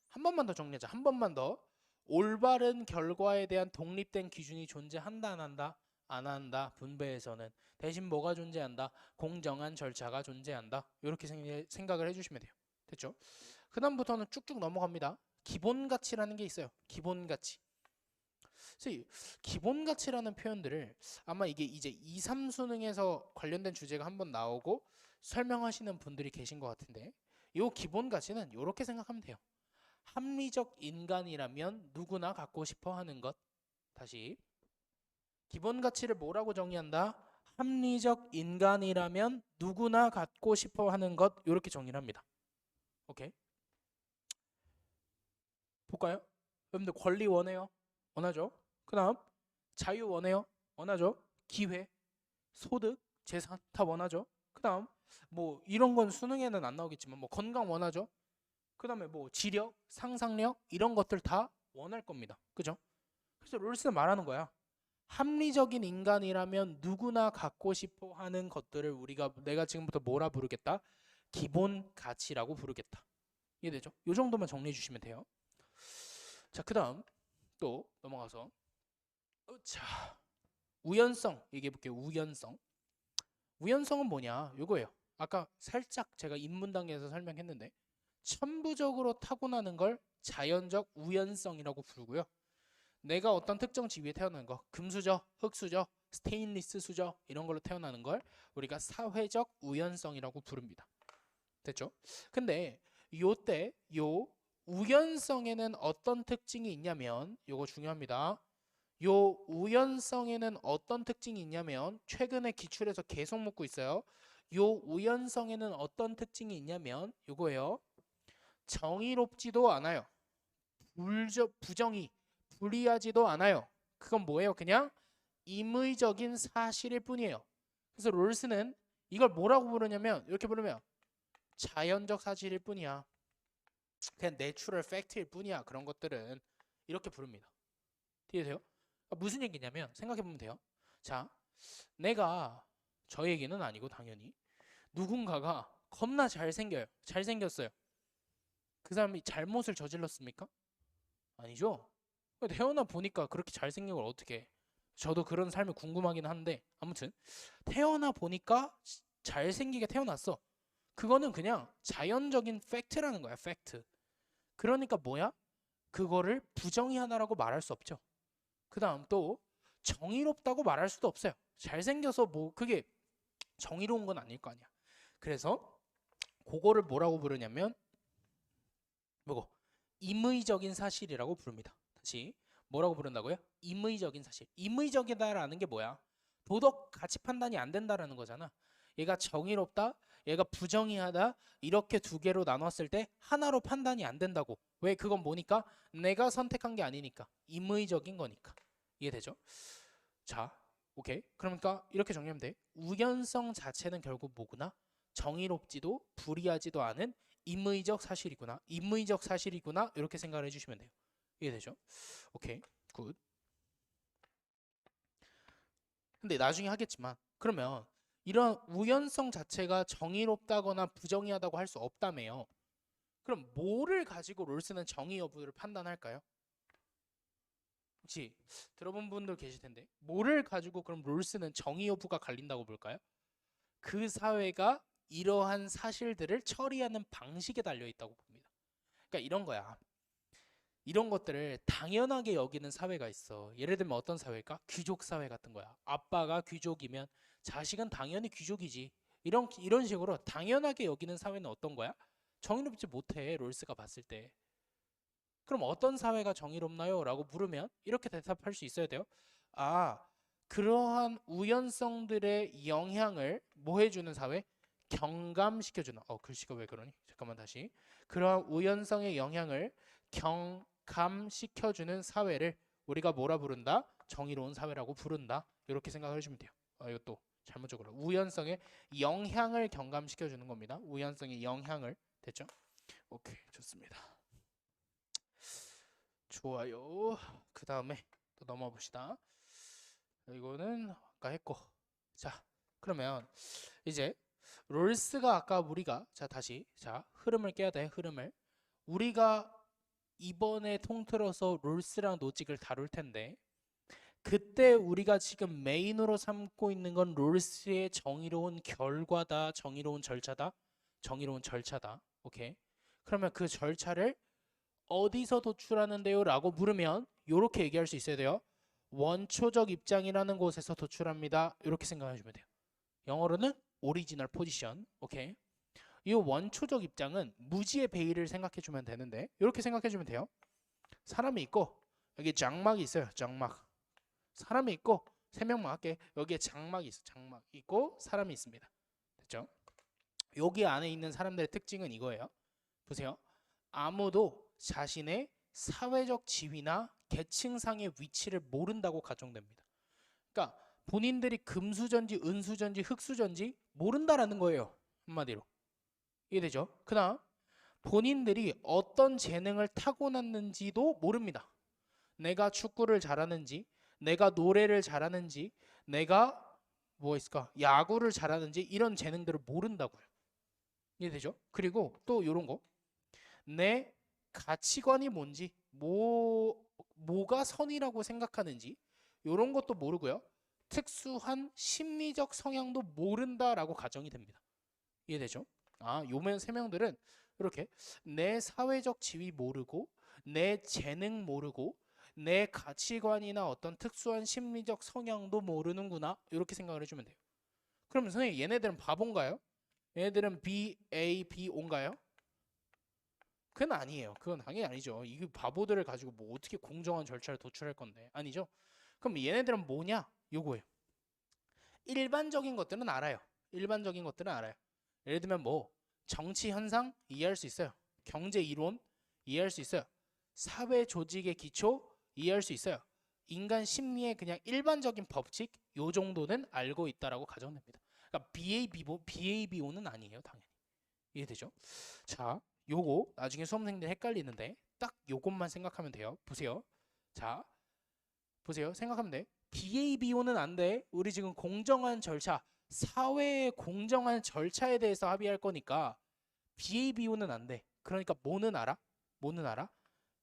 한 번만 더 정리하자. 한 번만 더. 올바른 결과에 대한 독립된 기준이 존재한다 안 한다? 안 한다. 분배에서는. 대신 뭐가 존재한다? 공정한 절차가 존재한다. 이렇게 생각을 해주시면 돼요. 됐죠? 그 다음부터는 쭉쭉 넘어갑니다. 기본 가치라는 게 있어요. 기본 가치. 기본 가치라는 표현들을 아마 이게 이제 2, 3수능에서 관련된 주제가 한번 나오고 설명하시는 분들이 계신 것 같은데 이 기본 가치는 이렇게 생각하면 돼요. 합리적 인간이라면 누구나 갖고 싶어 하는 것. 다시 기본 가치를 뭐라고 정의한다? 합리적 인간이라면 누구나 갖고 싶어 하는 것. 이렇게 정의를 합니다. 오케이. 볼까요? 여러분들 권리 원해요? 원하죠? 그 다음 자유 원해요? 원하죠? 기회, 소득, 재산 다 원하죠? 그 다음 뭐 이런 건 수능에는 안 나오겠지만 뭐 건강 원하죠? 그 다음에 뭐 지력, 상상력 이런 것들 다 원할 겁니다. 그죠? 그래서 롤스는 말하는 거야. 합리적인 인간이라면 누구나 갖고 싶어 하는 것들을 내가 지금부터 뭐라 부르겠다? 기본 가치라고 부르겠다. 이해되죠? 이 정도만 정리해 주시면 돼요. 자, 그 다음 또 넘어가서 자, 우연성 얘기해 볼게요. 우연성은 뭐냐? 이거예요. 아까 살짝 제가 입문 단계에서 설명했는데 천부적으로 타고나는 걸 자연적 우연성이라고 부르고요. 내가 어떤 특정 지위에 태어난 거, 금수저, 흙수저, 스테인리스 수저 이런 걸로 태어나는 걸 우리가 사회적 우연성이라고 부릅니다. 됐죠? 근데 요때 요 우연성에는 어떤 특징이 있냐면 요거 중요합니다. 요 우연성에는 어떤 특징이 있냐면 최근에 기출에서 계속 묻고 있어요. 요 우연성에는 어떤 특징이 있냐면 요거예요. 정의롭지도 않아요. 부정이 불이하지도 않아요. 그건 뭐예요? 그냥 임의적인 사실일 뿐이에요. 그래서 롤스는 이걸 뭐라고 부르냐면 이렇게 부르면 자연적 사실일 뿐이야. 그냥 내추럴 팩트일 뿐이야. 그런 것들은 이렇게 부릅니다. 이해되세요? 무슨 얘기냐면 생각해보면 돼요. 자, 내가 저에게는 아니고 당연히 누군가가 겁나 잘생겨요. 잘생겼어요. 그 사람이 잘못을 저질렀습니까? 아니죠. 태어나 보니까 그렇게 잘생긴 걸 어떻게 해. 저도 그런 삶이 궁금하긴 한데 아무튼 태어나 보니까 잘생기게 태어났어. 그거는 그냥 자연적인 팩트라는 거야. 팩트. 그러니까 뭐야? 그거를 부정의하다라고 말할 수 없죠. 그 다음 또 정의롭다고 말할 수도 없어요. 잘생겨서 뭐 그게 정의로운 건 아닐 거 아니야. 그래서 그거를 뭐라고 부르냐면 뭐고 임의적인 사실이라고 부릅니다. 다시 뭐라고 부른다고요? 임의적인 사실. 임의적이다라는 게 뭐야? 도덕 가치 판단이 안 된다라는 거잖아. 얘가 정의롭다, 얘가 부정의하다 이렇게 두 개로 나눴을 때 하나로 판단이 안 된다고. 왜? 그건 뭐니까? 내가 선택한 게 아니니까. 임의적인 거니까. 이해되죠? 자, 오케이. 그러니까 이렇게 정리하면 돼. 우연성 자체는 결국 뭐구나? 정의롭지도 불이하지도 않은 임의적 사실이구나. 임의적 사실이구나. 이렇게 생각을 해주시면 돼요. 이해되죠? 오케이. 굿. 근데 나중에 하겠지만 그러면 이런 우연성 자체가 정의롭다거나 부정의하다고 할 수 없다며요. 그럼 뭐를 가지고 롤스는 정의 여부를 판단할까요? 혹시 들어본 분들 계실 텐데 뭐를 가지고 그럼 롤스는 정의 여부가 갈린다고 볼까요? 그 사회가 이러한 사실들을 처리하는 방식에 달려 있다고 봅니다. 그러니까 이런 거야. 이런 것들을 당연하게 여기는 사회가 있어. 예를 들면 어떤 사회일까? 귀족 사회 같은 거야. 아빠가 귀족이면 자식은 당연히 귀족이지. 이런 식으로 당연하게 여기는 사회는 어떤 거야? 정의롭지 못해. 롤스가 봤을 때. 그럼 어떤 사회가 정의롭나요? 라고 물으면 이렇게 대답할 수 있어야 돼요. 아, 그러한 우연성들의 영향을 뭐 해주는 사회? 경감시켜주는. 글씨가 왜 그러니? 잠깐만 다시. 그러한 우연성의 영향을 경감시켜주는 사회를 우리가 뭐라 부른다? 정의로운 사회라고 부른다. 이렇게 생각을 해주면 돼요. 이것도 잘못적으로 우연성의 영향을 경감시켜주는 겁니다. 우연성의 영향을. 됐죠? 오케이, 좋습니다. 좋아요. 그 다음에 또 넘어 봅시다. 이거는 아까 했고. 자, 그러면 이제 롤스가 아까 우리가 다시 흐름을 깨야 돼. 흐름을 우리가 이번에 통틀어서 롤스랑 노직을 다룰 텐데 그때 우리가 지금 메인으로 삼고 있는 건 롤스의 정의로운 결과다, 정의로운 절차다, 정의로운 절차다. 오케이. 그러면 그 절차를 어디서 도출하는데요? 라고 물으면 이렇게 얘기할 수 있어야 돼요. 원초적 입장이라는 곳에서 도출합니다. 이렇게 생각하시면 돼요. 영어로는 오리지널 포지션. 오케이. 이 원초적 입장은 무지의 베일을 생각해 주면 되는데 이렇게 생각해 주면 돼요. 사람이 있고 여기 장막이 있어요. 장막. 사람이 있고 세 명만 할게. 여기에 장막이 있어. 장막 있고 사람이 있습니다. 됐죠? 여기 안에 있는 사람들의 특징은 이거예요. 보세요. 아무도 자신의 사회적 지위나 계층상의 위치를 모른다고 가정됩니다. 그러니까 본인들이 금수저인지 은수저인지 흙수저인지 모른다라는 거예요. 한마디로. 이해되죠? 그다음 본인들이 어떤 재능을 타고났는지도 모릅니다. 내가 축구를 잘하는지, 내가 노래를 잘하는지, 내가 뭐 있을까? 야구를 잘하는지 이런 재능들을 모른다고요. 이해되죠? 그리고 또 이런 거. 내 가치관이 뭔지, 뭐가 선이라고 생각하는지 이런 것도 모르고요. 특수한 심리적 성향도 모른다라고 가정이 됩니다. 이해되죠? 요면 세 명들은 이렇게 내 사회적 지위 모르고 내 재능 모르고 내 가치관이나 어떤 특수한 심리적 성향도 모르는구나 이렇게 생각을 해주면 돼요. 그러면 선생님 얘네들은 바본가요? 얘네들은 BABO인가요? 그건 아니에요. 그건 당연히 아니죠. 이 바보들을 가지고 뭐 어떻게 공정한 절차를 도출할 건데 아니죠. 그럼 얘네들은 뭐냐? 요거예요. 일반적인 것들은 알아요. 일반적인 것들은 알아요. 예를 들면 뭐 정치 현상 이해할 수 있어요. 경제 이론 이해할 수 있어요. 사회 조직의 기초 이해할 수 있어요. 인간 심리의 그냥 일반적인 법칙 요 정도는 알고 있다라고 가정은 됩니다. 그러니까 BABO는 아니에요, 당연히. 이해되죠? 자, 요거 나중에 수험생들 헷갈리는데 딱 요것만 생각하면 돼요. 보세요. 자, 보세요. 생각하면 돼. BABO는 안 돼. 우리 지금 공정한 절차, 사회의 공정한 절차에 대해서 합의할 거니까 BABO는 안 돼. 그러니까 뭐는 알아? 뭐는 알아?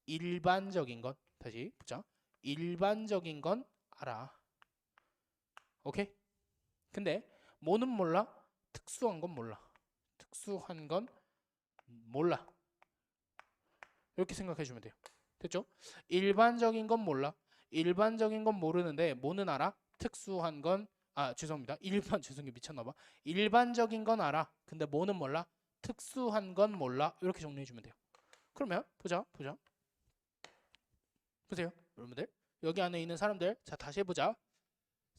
일반적인 건 다시 보자. 일반적인 건 알아. 오케이? 근데 뭐는 몰라? 특수한 건 몰라. 특수한 건 몰라. 이렇게 생각해 주면 돼요. 됐죠? 일반적인 건 몰라. 일반적인 건 모르는데 뭐는 알아? 특수한 건 죄송합니다. 죄송해요. 미쳤나 봐. 일반적인 건 알아. 근데 뭐는 몰라? 특수한 건 몰라. 이렇게 정리해 주면 돼요. 그러면 보자. 보세요. 여러분들. 여기 안에 있는 사람들. 자, 다시 해 보자.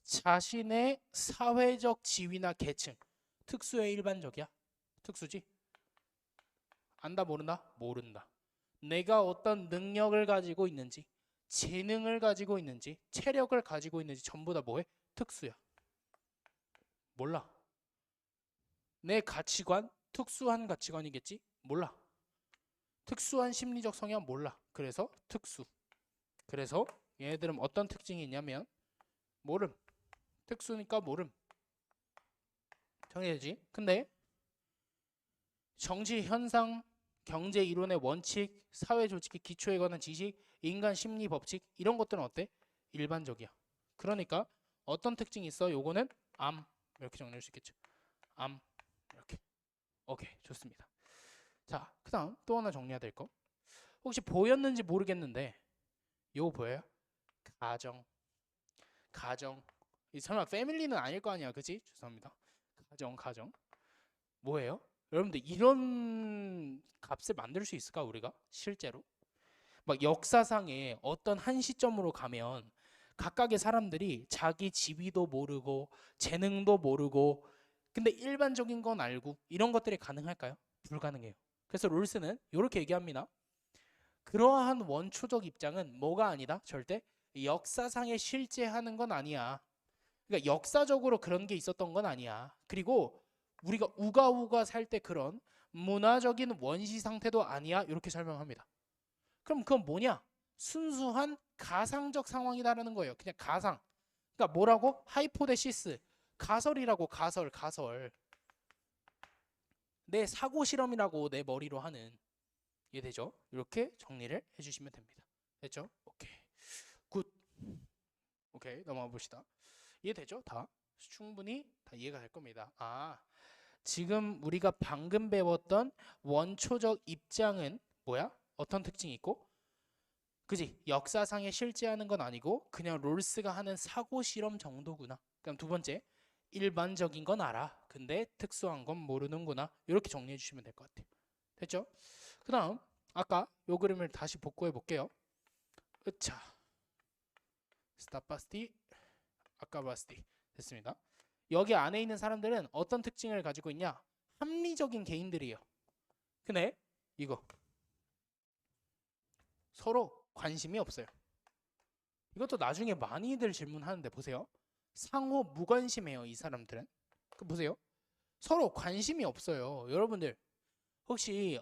자신의 사회적 지위나 계층. 특수의 일반적이야. 특수지? 안다 모른다? 모른다. 내가 어떤 능력을 가지고 있는지, 재능을 가지고 있는지, 체력을 가지고 있는지 전부 다 뭐해? 특수야. 몰라. 내 가치관, 특수한 가치관이겠지? 몰라. 특수한 심리적 성향 몰라. 그래서 특수. 그래서 얘네들은 어떤 특징이 있냐면 모름. 특수니까 모름. 정리되지? 근데 정치 현상, 경제 이론의 원칙, 사회 조직의 기초에 관한 지식, 인간 심리 법칙 이런 것들은 어때? 일반적이야. 그러니까 어떤 특징이 있어? 요거는 암 이렇게 정리할 수 있겠죠. 암 이렇게. 오케이 좋습니다. 자 그다음 또 하나 정리해야 될 거. 혹시 보였는지 모르겠는데 요거 보여요? 가정. 이 설마 패밀리는 아닐 거 아니야, 그지? 죄송합니다. 가정. 뭐예요? 여러분들 이런 값을 만들 수 있을까 우리가 실제로? 막 역사상에 어떤 한 시점으로 가면 각각의 사람들이 자기 지위도 모르고 재능도 모르고 근데 일반적인 건 알고 이런 것들이 가능할까요? 불가능해요. 그래서 롤스는 이렇게 얘기합니다. 그러한 원초적 입장은 뭐가 아니다. 절대 역사상에 실제하는 건 아니야. 그러니까 역사적으로 그런 게 있었던 건 아니야. 그리고 우리가 우가우가 살 때 그런 문화적인 원시 상태도 아니야. 이렇게 설명합니다. 그럼 그건 뭐냐? 순수한 가상적 상황이다라는 거예요. 그냥 가상. 그러니까 뭐라고? 하이포데시스. 가설이라고 가설. 내 사고 실험이라고 내 머리로 하는. 이해되죠? 이렇게 정리를 해주시면 됩니다. 됐죠? 오케이. 굿. 오케이 넘어가 봅시다. 이해되죠? 다 충분히 다 이해가 될 겁니다. 지금 우리가 방금 배웠던 원초적 입장은 뭐야? 어떤 특징이 있고? 그지? 역사상에 실제하는 건 아니고 그냥 롤스가 하는 사고 실험 정도구나. 그럼 두 번째, 일반적인 건 알아. 근데 특수한 건 모르는구나. 이렇게 정리해 주시면 될 것 같아요. 됐죠? 그 다음 아까 요 그림을 다시 복구해 볼게요. 으차 스타파스티 아까바스티 됐습니다. 여기 안에 있는 사람들은 어떤 특징을 가지고 있냐? 합리적인 개인들이에요. 근데 이거 서로 관심이 없어요. 이것도 나중에 많이들 질문하는데 보세요. 상호 무관심해요. 이 사람들은. 보세요. 서로 관심이 없어요. 여러분들 혹시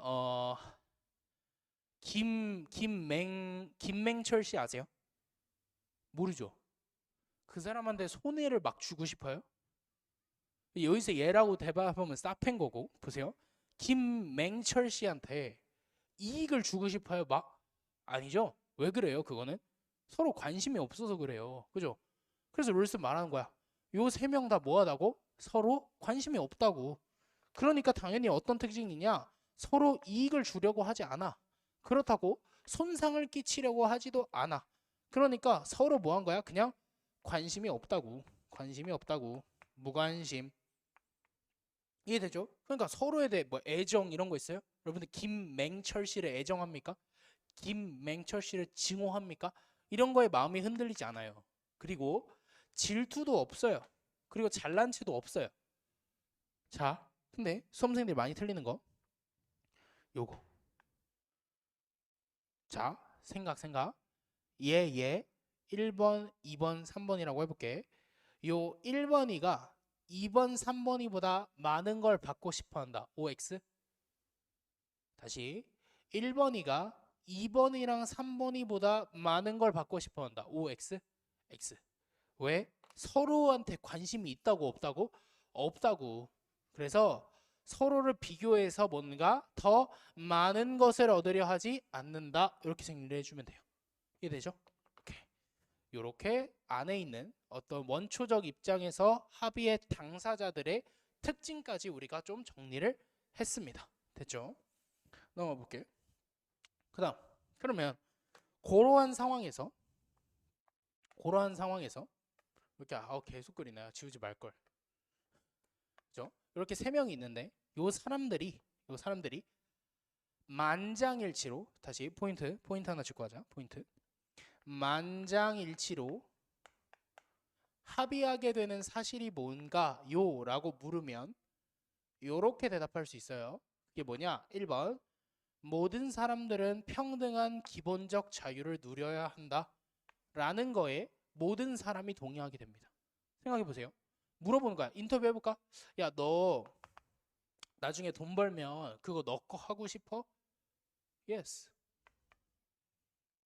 김맹철 씨 아세요? 모르죠. 그 사람한테 손해를 막 주고 싶어요? 여기서 얘라고 대답하면 싸팬 거고. 보세요. 김맹철 씨한테 이익을 주고 싶어요? 막 아니죠. 왜 그래요? 그거는 서로 관심이 없어서 그래요. 그죠? 그래서 롤스 말하는 거야. 요 세 명 다 뭐하다고? 서로 관심이 없다고. 그러니까 당연히 어떤 특징이냐? 서로 이익을 주려고 하지 않아. 그렇다고 손상을 끼치려고 하지도 않아. 그러니까 서로 뭐 한 거야? 그냥 관심이 없다고. 무관심. 이해되죠? 그러니까 서로에 대해 뭐 애정 이런 거 있어요? 여러분들 김맹철 씨를 애정합니까? 김맹철 씨를 증오합니까? 이런 거에 마음이 흔들리지 않아요. 그리고 질투도 없어요. 그리고 잘난 체도 없어요. 자, 근데 수험생들이 많이 틀리는 거 요거. 자, 생각. 얘 1번, 2번, 3번이라고 해볼게. 요 1번이가 2번, 3번이보다 많은 걸 받고 싶어 한다. OX. 다시 1번이가 2번이랑 3번이보다 많은 걸 받고 싶어 한다. OX. X. 왜? 서로한테 관심이 있다고 없다고? 없다고. 그래서 서로를 비교해서 뭔가 더 많은 것을 얻으려 하지 않는다. 이렇게 정리를 해주면 돼요. 이해되죠? 오케이. 이렇게 안에 있는 어떤 원초적 입장에서 합의의 당사자들의 특징까지 우리가 좀 정리를 했습니다. 됐죠? 넘어가 볼게요. 그러면 그러한 상황에서 이렇게 계속 그리나요? 지우지 말걸. 그죠? 이렇게 세 명이 있는데 요 사람들이 만장일치로 다시 포인트 하나 짚고 하자. 포인트. 만장일치로 합의하게 되는 사실이 뭔가요? 라고 물으면 요렇게 대답할 수 있어요. 그게 뭐냐? 1번 모든 사람들은 평등한 기본적 자유를 누려야 한다 라는 거에 모든 사람이 동의하게 됩니다. 생각해 보세요. 물어보는 거야. 인터뷰 해볼까? 야, 너 나중에 돈 벌면 그거 너 거 하고 싶어? Yes.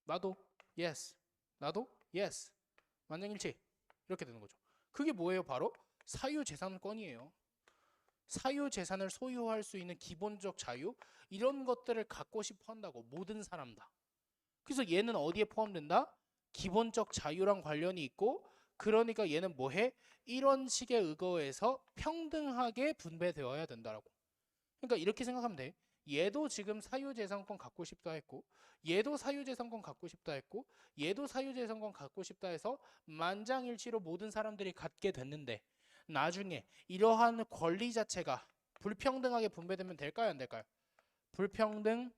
나도. Yes. 나도? Yes. 만장일치. 이렇게 되는 거죠. 그게 뭐예요? 바로 사유재산권이에요. 사유재산을 소유할 수 있는 기본적 자유, 이런 것들을 갖고 싶어 한다고. 모든 사람 다. 그래서 얘는 어디에 포함된다? 기본적 자유랑 관련이 있고, 그러니까 얘는 뭐해? 이런 식의 의거에서 평등하게 분배되어야 된다라고. 그러니까 이렇게 생각하면 돼. 얘도 지금 사유재산권 갖고 싶다 했고, 얘도 사유재산권 갖고 싶다 했고, 얘도 사유재산권 갖고 싶다 해서 만장일치로 모든 사람들이 갖게 됐는데, 나중에 이러한 권리 자체가 불평등하게 분배되면 될까요? 안 될까요? 불평등하게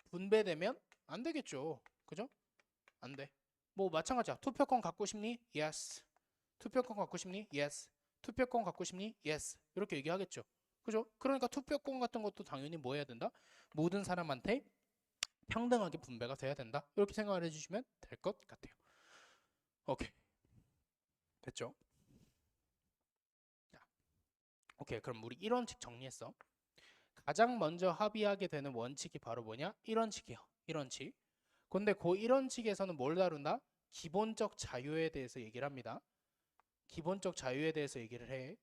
분배되면 안 되겠죠. 그죠? 안 돼. 뭐 마찬가지야. 투표권 갖고 싶니? Yes. 투표권 갖고 싶니? Yes. 투표권 갖고 싶니? Yes. 이렇게 얘기하겠죠. 그죠? 그러니까 투표권 같은 것도 당연히 뭐 해야 된다? 모든 사람한테 평등하게 분배가 돼야 된다. 이렇게 생각을 해주시면 될 것 같아요. 오케이. 됐죠? 자, 오케이. 그럼 우리 1원칙 정리했어. 가장 먼저 합의하게 되는 원칙이 바로 뭐냐? 1원칙이요. 1원칙. 근데 그 1원칙에서는 뭘 다룬다? 기본적 자유에 대해서 얘기를 합니다. 기본적 자유에 대해서 얘기를 해.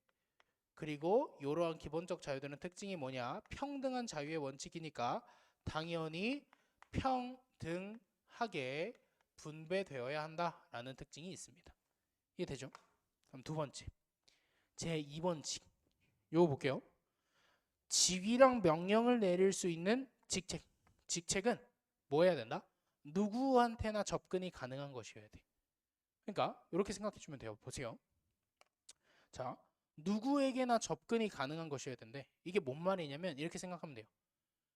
그리고 이러한 기본적 자유들은 특징이 뭐냐? 평등한 자유의 원칙이니까 당연히 평등하게 분배되어야 한다라는 특징이 있습니다. 이해되죠? 그럼 두 번째, 제2번칙. 요거 볼게요. 지휘랑 명령을 내릴 수 있는 직책. 직책은 뭐 해야 된다? 누구한테나 접근이 가능한 것이어야 돼. 그러니까 이렇게 생각해 주면 돼요. 보세요. 자, 누구에게나 접근이 가능한 것이어야 된대. 이게 뭔 말이냐면 이렇게 생각하면 돼요.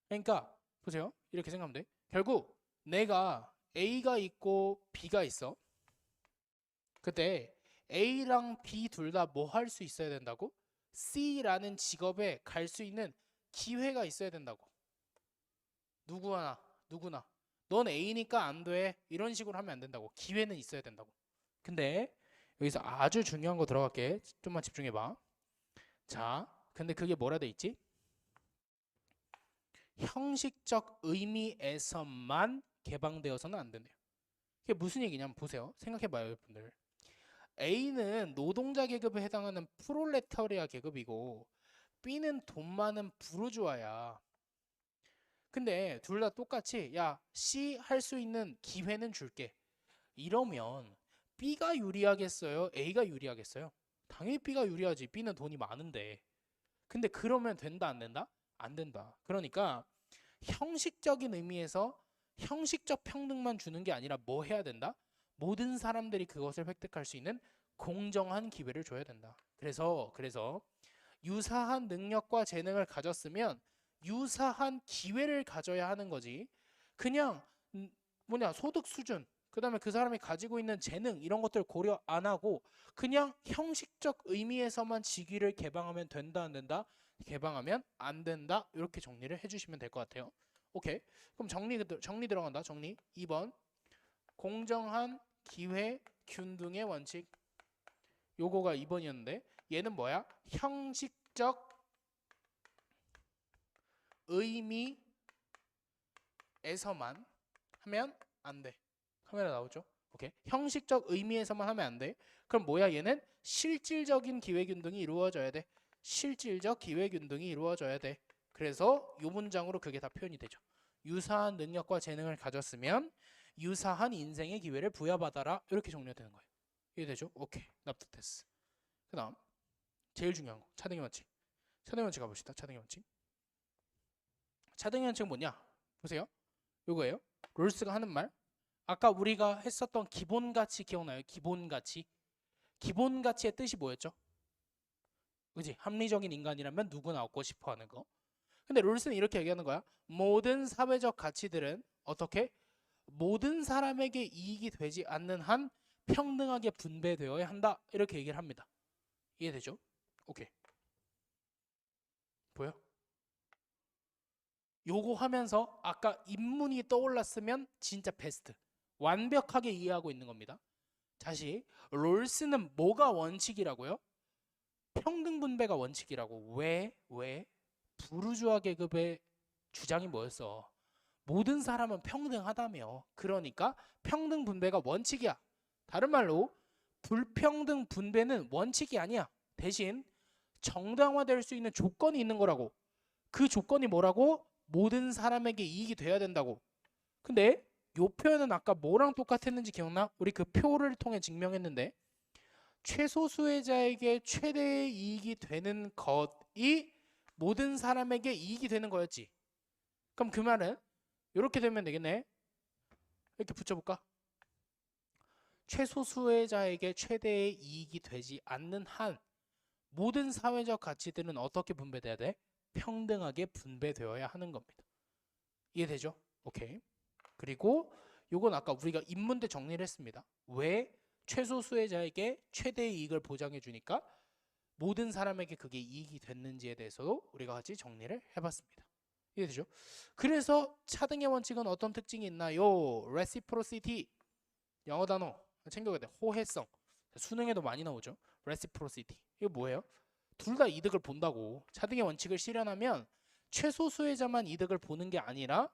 그러니까 보세요. 이렇게 생각하면 돼. 결국 내가 A가 있고 B가 있어. 그때 A랑 B 둘 다 뭐 할 수 있어야 된다고? C라는 직업에 갈 수 있는 기회가 있어야 된다고. 누구나. 넌 A니까 안 돼. 이런 식으로 하면 안 된다고. 기회는 있어야 된다고. 근데 여기서 아주 중요한 거 들어갈게. 좀만 집중해봐. 자, 근데 그게 뭐라 돼 있지? 형식적 의미에서만 개방되어서는 안 된대요. 이게 무슨 얘기냐면 보세요. 생각해봐요, 여러분들. A는 노동자 계급에 해당하는 프롤레타리아 계급이고 B는 돈 많은 부르주아야. 근데 둘 다 똑같이 야, C 할 수 있는 기회는 줄게. 이러면 B가 유리하겠어요? A가 유리하겠어요? 당연히 B가 유리하지. B는 돈이 많은데. 근데 그러면 된다, 안 된다? 안 된다. 그러니까 형식적인 의미에서 형식적 평등만 주는 게 아니라 뭐 해야 된다? 모든 사람들이 그것을 획득할 수 있는 공정한 기회를 줘야 된다. 그래서 유사한 능력과 재능을 가졌으면 유사한 기회를 가져야 하는 거지. 그냥 뭐냐 소득 수준, 그다음에 그 사람이 가지고 있는 재능 이런 것들 고려 안 하고 그냥 형식적 의미에서만 직위를 개방하면 된다 안 된다? 개방하면 안 된다. 이렇게 정리를 해주시면 될 것 같아요. 오케이. 그럼 정리 들어간다. 정리. 2번 공정한 기회 균등의 원칙. 요거가 2번이었는데 얘는 뭐야? 형식적 의미에서만 하면 안 돼. 카메라 나오죠? 오케이. 형식적 의미에서만 하면 안 돼. 그럼 뭐야? 얘는 실질적인 기회균등이 이루어져야 돼. 실질적 기회균등이 이루어져야 돼. 그래서 이 문장으로 그게 다 표현이 되죠. 유사한 능력과 재능을 가졌으면 유사한 인생의 기회를 부여받아라. 이렇게 정리가 되는 거예요. 이해되죠? 오케이. 납득됐어. 그 다음 제일 중요한 거 차등의 원칙. 차등의 원칙 가봅시다. 차등의 원칙. 차등의 원칙은 뭐냐? 보세요. 요거예요. 롤스가 하는 말. 아까 우리가 했었던 기본 가치 기억나요? 기본 가치. 기본 가치의 뜻이 뭐였죠? 그지? 합리적인 인간이라면 누구나 얻고 싶어 하는 거. 근데 롤스는 이렇게 얘기하는 거야. 모든 사회적 가치들은 어떻게? 모든 사람에게 이익이 되지 않는 한 평등하게 분배되어야 한다. 이렇게 얘기를 합니다. 이해되죠? 오케이. 보여? 요거 하면서 아까 인문이 떠올랐으면 진짜 베스트. 완벽하게 이해하고 있는 겁니다. 다시 롤스는 뭐가 원칙이라고요? 평등 분배가 원칙이라고. 왜? 부르주아 계급의 주장이 뭐였어? 모든 사람은 평등하다며. 그러니까 평등 분배가 원칙이야. 다른 말로 불평등 분배는 원칙이 아니야. 대신 정당화될 수 있는 조건이 있는 거라고. 그 조건이 뭐라고? 모든 사람에게 이익이 돼야 된다고. 근데 요 표현은 아까 뭐랑 똑같았는지 기억나? 우리 그 표를 통해 증명했는데 최소 수혜자에게 최대의 이익이 되는 것이 모든 사람에게 이익이 되는 거였지. 그럼 그 말은 이렇게 되면 되겠네. 이렇게 붙여볼까? 최소 수혜자에게 최대의 이익이 되지 않는 한 모든 사회적 가치들은 어떻게 분배돼야 돼? 평등하게 분배되어야 하는 겁니다. 이해되죠? 오케이. 그리고 요건 아까 우리가 인문대 정리를 했습니다. 왜? 최소 수혜자에게 최대의 이익을 보장해 주니까 모든 사람에게 그게 이익이 됐는지에 대해서도 우리가 같이 정리를 해봤습니다. 이해되죠? 그래서 차등의 원칙은 어떤 특징이 있나요? reciprocity. 영어 단어 챙겨야 돼. 호혜성. 수능에도 많이 나오죠. reciprocity. 이거 뭐예요? 둘 다 이득을 본다고. 차등의 원칙을 실현하면 최소 수혜자만 이득을 보는 게 아니라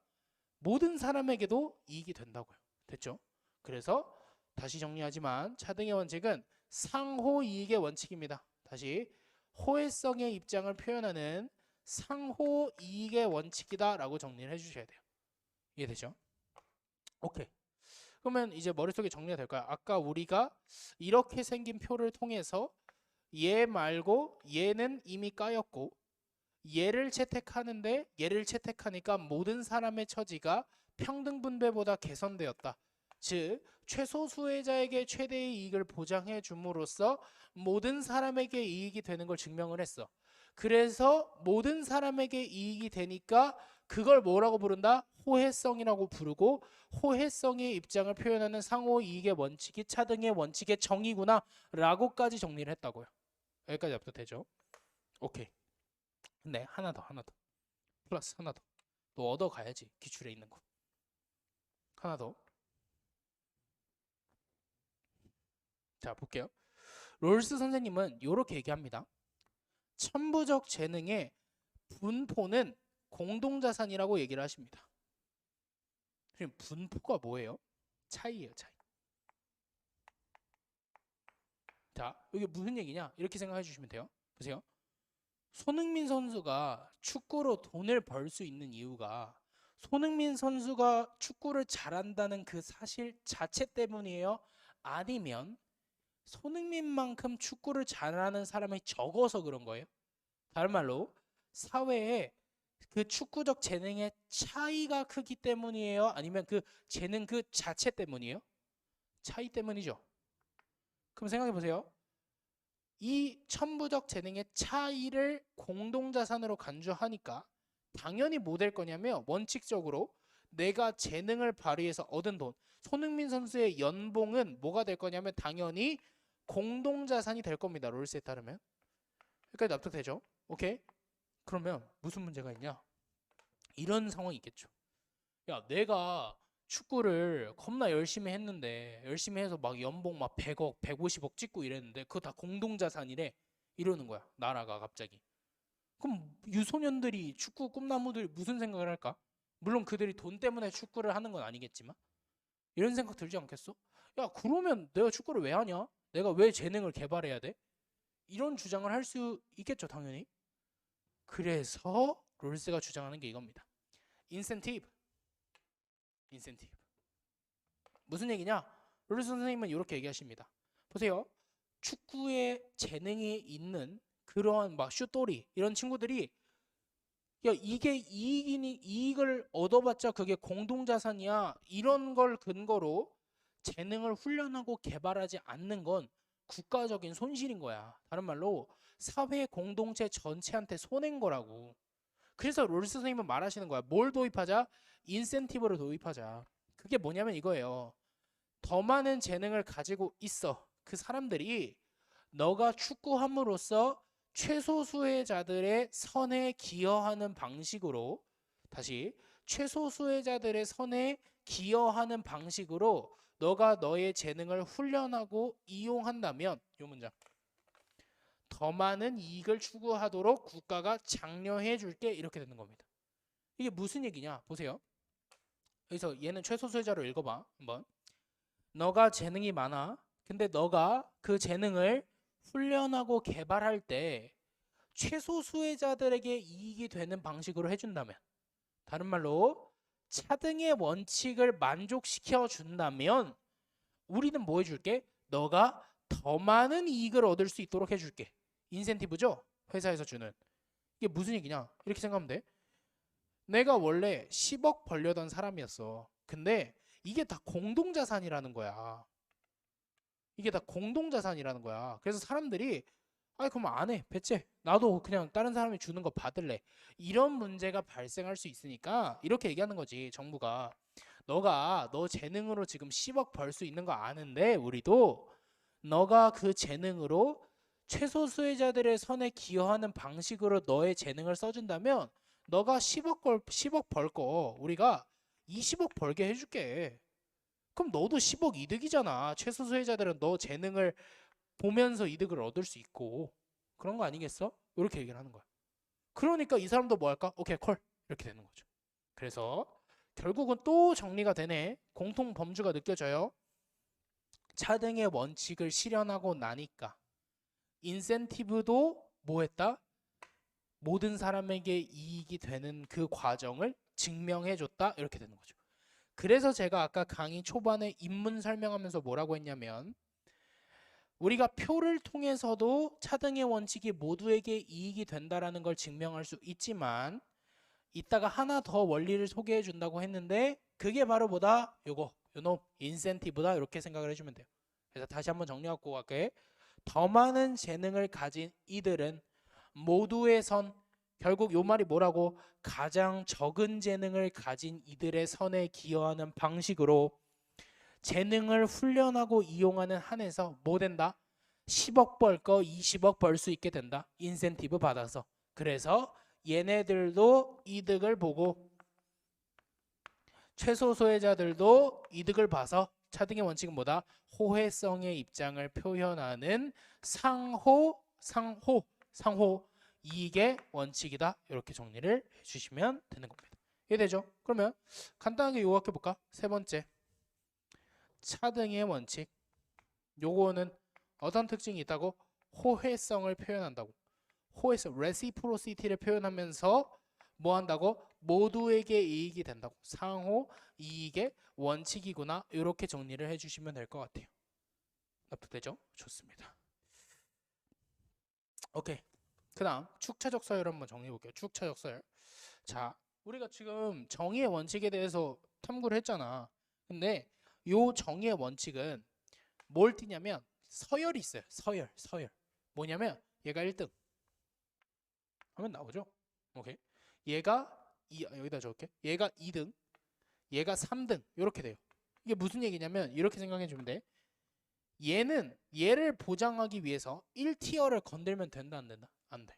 모든 사람에게도 이익이 된다고요. 됐죠? 그래서 다시 정리하지만 차등의 원칙은 상호 이익의 원칙입니다. 다시 호혜성의 입장을 표현하는 상호 이익의 원칙이다라고 정리를 해주셔야 돼요. 이해되죠? 오케이. 그러면 이제 머릿속에 정리가 될까요? 아까 우리가 이렇게 생긴 표를 통해서 얘 말고 얘는 이미 까였고 얘를 채택하는데 얘를 채택하니까 모든 사람의 처지가 평등 분배보다 개선되었다. 즉 최소 수혜자에게 최대의 이익을 보장해 줌으로써 모든 사람에게 이익이 되는 걸 증명을 했어. 그래서 모든 사람에게 이익이 되니까 그걸 뭐라고 부른다? 호혜성이라고 부르고 호혜성의 입장을 표현하는 상호 이익의 원칙이 차등의 원칙의 정의구나 라고까지 정리를 했다고요. 여기까지 압도되죠? 오케이. 네, 하나 더 플러스 하나 더. 또 얻어가야지 기출에 있는 거. 하나 더. 자, 볼게요. 롤스 선생님은 이렇게 얘기합니다. 천부적 재능의 분포는 공동자산이라고 얘기를 하십니다. 그럼 분포가 뭐예요? 차이예요, 차이. 자, 이게 무슨 얘기냐? 이렇게 생각해 주시면 돼요. 보세요. 손흥민 선수가 축구로 돈을 벌 수 있는 이유가 손흥민 선수가 축구를 잘한다는 그 사실 자체 때문이에요? 아니면 손흥민만큼 축구를 잘하는 사람이 적어서 그런 거예요? 다른 말로 사회에 그 축구적 재능의 차이가 크기 때문이에요? 아니면 그 재능 그 자체 때문이에요? 차이 때문이죠. 그럼 생각해 보세요. 이 천부적 재능의 차이를 공동자산으로 간주하니까 당연히 뭐 될 거냐면 원칙적으로 내가 재능을 발휘해서 얻은 돈. 손흥민 선수의 연봉은 뭐가 될 거냐면 당연히 공동자산이 될 겁니다. 롤스에 따르면. 여기까지 납득되죠? 오케이? 그러면 무슨 문제가 있냐? 이런 상황이 있겠죠. 야, 내가 축구를 겁나 열심히 했는데 열심히 해서 막 연봉 막 100억, 150억 찍고 이랬는데 그거 다 공동자산이래. 이러는 거야. 나라가 갑자기. 그럼 유소년들이 축구 꿈나무들이 무슨 생각을 할까? 물론 그들이 돈 때문에 축구를 하는 건 아니겠지만 이런 생각 들지 않겠어? 야, 그러면 내가 축구를 왜 하냐? 내가 왜 재능을 개발해야 돼? 이런 주장을 할 수 있겠죠, 당연히. 그래서 롤스가 주장하는 게 이겁니다. 인센티브. 인센티브. 무슨 얘기냐? 롤스 선생님은 이렇게 얘기하십니다. 보세요. 축구에 재능이 있는 그러한 막 슛돌이 이런 친구들이 야, 이게 이익을 얻어봤자 그게 공동자산이야. 이런 걸 근거로 재능을 훈련하고 개발하지 않는 건 국가적인 손실인 거야. 다른 말로 사회 공동체 전체한테 손해인 거라고. 그래서 롤스 선생님은 말하시는 거야. 뭘 도입하자? 인센티브를 도입하자. 그게 뭐냐면 이거예요. 더 많은 재능을 가지고 있어. 그 사람들이 너가 축구함으로써 최소 수혜자들의 선에 기여하는 방식으로 다시 최소 수혜자들의 선에 기여하는 방식으로 너가 너의 재능을 훈련하고 이용한다면 이 문장 더 많은 이익을 추구하도록 국가가 장려해 줄게 이렇게 되는 겁니다. 이게 무슨 얘기냐 보세요. 여기서 얘는 최소 수혜자로 읽어봐 한번. 너가 재능이 많아. 근데 너가 그 재능을 훈련하고 개발할 때 최소 수혜자들에게 이익이 되는 방식으로 해준다면 다른 말로 차등의 원칙을 만족시켜 준다면 우리는 뭐 해줄게? 너가 더 많은 이익을 얻을 수 있도록 해줄게. 인센티브죠? 회사에서 주는. 이게 무슨 얘기냐? 이렇게 생각하면 돼. 내가 원래 10억 벌려던 사람이었어. 근데 이게 다 공동자산이라는 거야. 이게 다 공동자산이라는 거야. 그래서 사람들이 아니 그럼 안 해. 배째. 나도 그냥 다른 사람이 주는 거 받을래. 이런 문제가 발생할 수 있으니까 이렇게 얘기하는 거지. 정부가. 너가 너 재능으로 지금 10억 벌 수 있는 거 아는데 우리도 너가 그 재능으로 최소 수혜자들의 선에 기여하는 방식으로 너의 재능을 써준다면 너가 10억 벌 거 우리가 20억 벌게 해줄게. 그럼 너도 10억 이득이잖아. 최소 수혜자들은 너 재능을 보면서 이득을 얻을 수 있고 그런 거 아니겠어? 이렇게 얘기를 하는 거야. 그러니까 이 사람도 뭐 할까? 오케이 콜 이렇게 되는 거죠. 그래서 결국은 또 정리가 되네. 공통 범주가 느껴져요. 차등의 원칙을 실현하고 나니까 인센티브도 뭐 했다? 모든 사람에게 이익이 되는 그 과정을 증명해줬다 이렇게 되는 거죠. 그래서 제가 아까 강의 초반에 입문 설명하면서 뭐라고 했냐면 우리가 표를 통해서도 차등의 원칙이 모두에게 이익이 된다라는 걸 증명할 수 있지만 이따가 하나 더 원리를 소개해 준다고 했는데 그게 바로 뭐다? 요놈 인센티브다 이렇게 생각을 해주면 돼요. 그래서 다시 한번 정리하고 갈게. 더 많은 재능을 가진 이들은 모두의 선 결국 요 말이 뭐라고? 가장 적은 재능을 가진 이들의 선에 기여하는 방식으로 재능을 훈련하고 이용하는 한에서 뭐 된다? 10억 벌 거 20억 벌 수 있게 된다. 인센티브 받아서. 그래서 얘네들도 이득을 보고 최소 수혜자들도 이득을 봐서 차등의 원칙은 뭐다? 호혜성의 입장을 표현하는 상호 이익의 원칙이다. 이렇게 정리를 해주시면 되는 겁니다. 이해되죠? 그러면 간단하게 요약해 볼까? 세 번째 차등의 원칙. 요거는 어떤 특징이 있다고? 호혜성을 표현한다고. 호혜성, reciprocity를 표현하면서 뭐 한다고? 모두에게 이익이 된다고. 상호 이익의 원칙이구나. 이렇게 정리를 해주시면 될 것 같아요. 납득되죠? 좋습니다. 오케이. 그 다음 축차적 서열 한번 정리해 볼게요. 축차적 서열. 자, 우리가 지금 정의의 원칙에 대해서 탐구를 했잖아. 근데 요 정의의 원칙은 뭘 띠냐면 서열이 있어요. 서열. 뭐냐면 얘가 1등 하면 나오죠. 오케이. 얘가 여기다 적을게. 얘가 2등, 얘가 3등 이렇게 돼요. 이게 무슨 얘기냐면 이렇게 생각해 주면 돼. 얘를 보장하기 위해서 1티어를 건들면 된다 안 된다? 안 돼.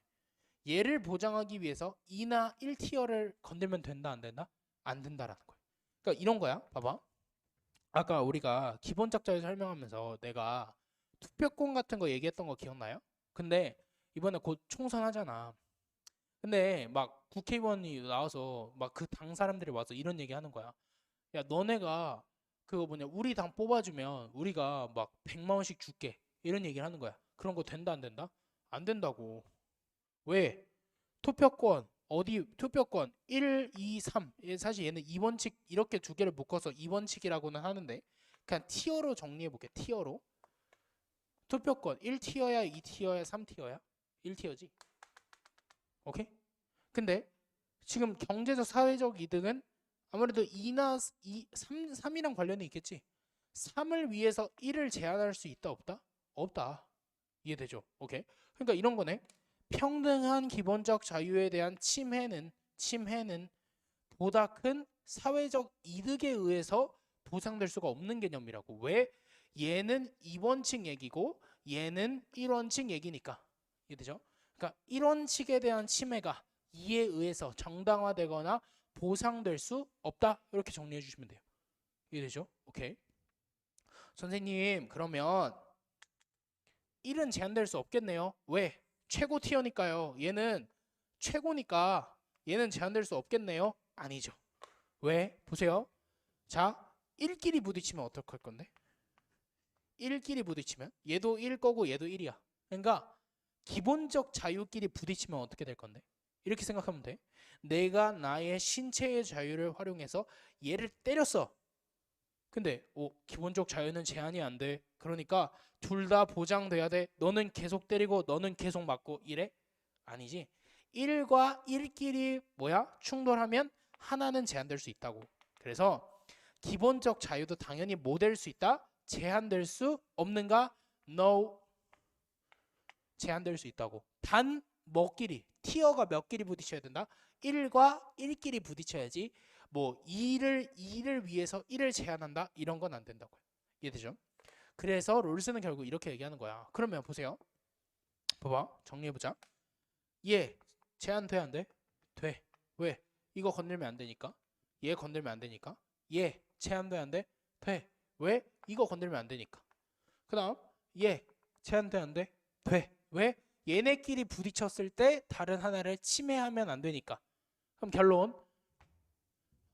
얘를 보장하기 위해서 2나 1티어를 건들면 된다 안 된다? 안 된다라는 거야. 그러니까 이런 거야. 봐봐. 아까 우리가 기본적 자유 설명하면서 내가 투표권 같은 거 얘기했던 거 기억나요? 근데 이번에 곧 총선하잖아. 근데 막 국회의원이 나와서 막 그 당 사람들이 와서 이런 얘기 하는 거야. 야, 너네가 그거 뭐냐, 우리 당 뽑아주면 우리가 막 100만 원씩 줄게. 이런 얘기를 하는 거야. 그런 거 된다 안 된다? 안 된다고. 왜? 투표권 어디 투표권 1, 2, 3. 사실 얘는 2원칙 이렇게 두 개를 묶어서 2원칙이라고는 하는데 그냥 티어로 정리해 볼게. 티어로. 투표권 1티어야, 2티어야, 3티어야? 1티어지. 오케이? 근데 지금 경제적 사회적 이득은 아무래도 2나 3이랑 관련이 있겠지. 3을 위해서 1을 제한할 수 있다 없다? 없다. 이해되죠? 오케이. 그러니까 이런 거네. 평등한 기본적 자유에 대한 침해는 보다 큰 사회적 이득에 의해서 보상될 수가 없는 개념이라고. 왜? 얘는 2원칙 얘기고 얘는 1원칙 얘기니까. 이해되죠? 그러니까 1원칙에 대한 침해가 2에 의해서 정당화되거나 보상될 수 없다. 이렇게 정리해 주시면 돼요. 이해되죠? 오케이. 선생님, 그러면 1은 제한될 수 없겠네요. 왜? 최고 티어니까요. 얘는 최고니까 얘는 제한될 수 없겠네요. 아니죠. 왜? 보세요. 자, 1끼리 부딪히면 어떡할 건데? 1끼리 부딪히면 얘도 1 거고 얘도 1이야. 그러니까 기본적 자유끼리 부딪히면 어떻게 될 건데? 이렇게 생각하면 돼. 내가 나의 신체의 자유를 활용해서 얘를 때렸어. 근데 기본적 자유는 제한이 안 돼. 그러니까 둘 다 보장돼야 돼. 너는 계속 때리고 너는 계속 맞고 이래? 아니지. 1과 1끼리 충돌하면 하나는 제한될 수 있다고. 그래서 기본적 자유도 당연히 뭐 될 수 있다? 제한될 수 없는가? No. 제한될 수 있다고. 단 뭐끼리? 티어가 몇 끼리 부딪혀야 된다? 1과 1끼리 부딪혀야지. 뭐 2를 위해서 1을 제한한다? 이런 건 안 된다고요. 이해되죠? 그래서 롤스는 결국 이렇게 얘기하는 거야. 그러면 보세요. 봐봐. 정리해보자. 얘 제한돼 안 돼? 돼. 왜? 이거 건들면 안 되니까. 얘 건들면 안 되니까. 얘 제한돼 안 돼? 돼. 왜? 이거 건들면 안 되니까. 그 다음 얘 제한돼 안 돼? 돼. 왜? 얘네끼리 부딪혔을 때 다른 하나를 침해하면 안 되니까. 그럼 결론,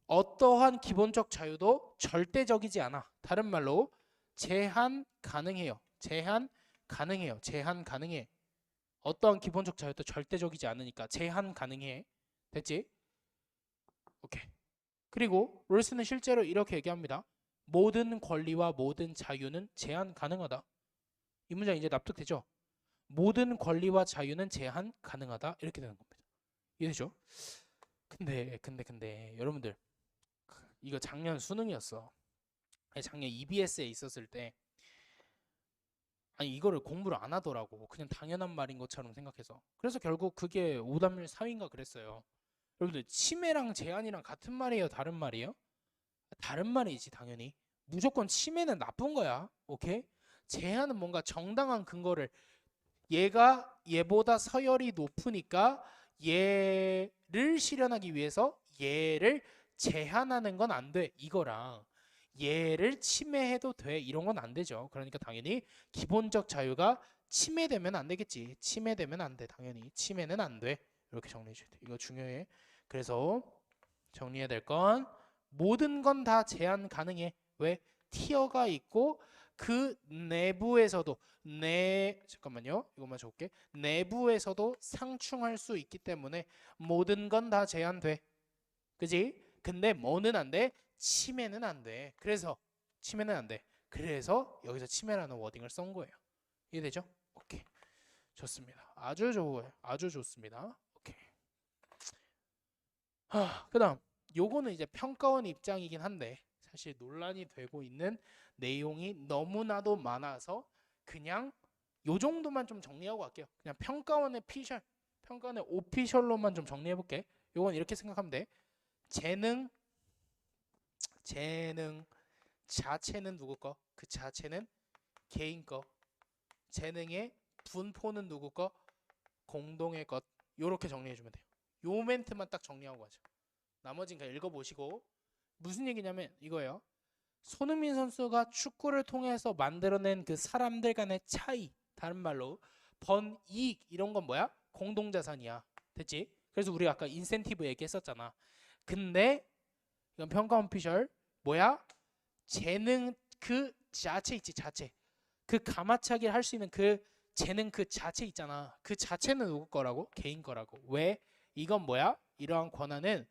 어떠한 기본적 자유도 절대적이지 않아. 다른 말로 제한 가능해요. 제한 가능해요. 제한 가능해. 어떠한 기본적 자유도 절대적이지 않으니까 제한 가능해. 됐지? 오케이. 그리고 롤스는 실제로 이렇게 얘기합니다. 모든 권리와 모든 자유는 제한 가능하다. 이 문장 이제 납득되죠? 모든 권리와 자유는 제한 가능하다. 이렇게 되는 겁니다. 이해되죠? 근데 여러분들, 이거 작년 수능이었어. 작년 EBS에 있었을 때 아니 이거를 공부를 안 하더라고. 그냥 당연한 말인 것처럼 생각해서. 그래서 결국 그게 오답률 4위인가 그랬어요. 여러분들, 침해랑 제한이랑 같은 말이에요, 다른 말이에요? 다른 말이지 당연히. 무조건 침해는 나쁜 거야. 오케이? 제한은 뭔가 정당한 근거를, 얘가 얘보다 서열이 높으니까 얘를 실현하기 위해서 얘를 제한하는 건 안 돼. 이거랑 얘를 침해해도 돼. 이런 건 안 되죠. 그러니까 당연히 기본적 자유가 침해되면 안 되겠지. 침해되면 안 돼. 당연히 침해는 안 돼. 이렇게 정리해 줘야 돼. 이거 중요해. 그래서 정리해야 될 건 모든 건 다 제한 가능해. 왜? 티어가 있고 그 내부에서도 잠깐만요. 이것만 적을게. 내부에서도 상충할 수 있기 때문에 모든 건 다 제한돼. 그지? 근데 뭐는 안 돼? 침해는 안 돼. 그래서 침해는 안 돼. 그래서 여기서 침해라는 워딩을 쓴 거예요. 이해되죠? 오케이. 좋습니다. 아주 좋아요. 아주 좋습니다. 오케이. 그다음 요거는 이제 평가원 입장이긴 한데 사실 논란이 되고 있는 내용이 너무나도 많아서 그냥 요 정도만 좀 정리하고 갈게요. 그냥 평가원의 오피셜로만 좀 정리해 볼게. 요건 이렇게 생각하면 돼. 재능 재능 자체는 누구 거? 그 자체는 개인 거. 재능의 분포는 누구 거? 공동의 것. 요렇게 정리해 주면 돼요. 요 멘트만 딱 정리하고 가죠. 나머지는 그냥 읽어보시고. 무슨 얘기냐면 이거예요. 손흥민 선수가 축구를 통해서 만들어낸 그 사람들 간의 차이, 다른 말로 번이익 이런 건 뭐야? 공동자산이야. 됐지? 그래서 우리가 아까 인센티브 얘기했었잖아. 근데 이건 평가 원피셜 뭐야? 재능 그 자체 있지, 자체. 그 가마차기를 할 수 있는 그 재능 그 자체 있잖아. 그 자체는 누구 거라고? 개인 거라고. 왜? 이건 뭐야? 이러한 권한은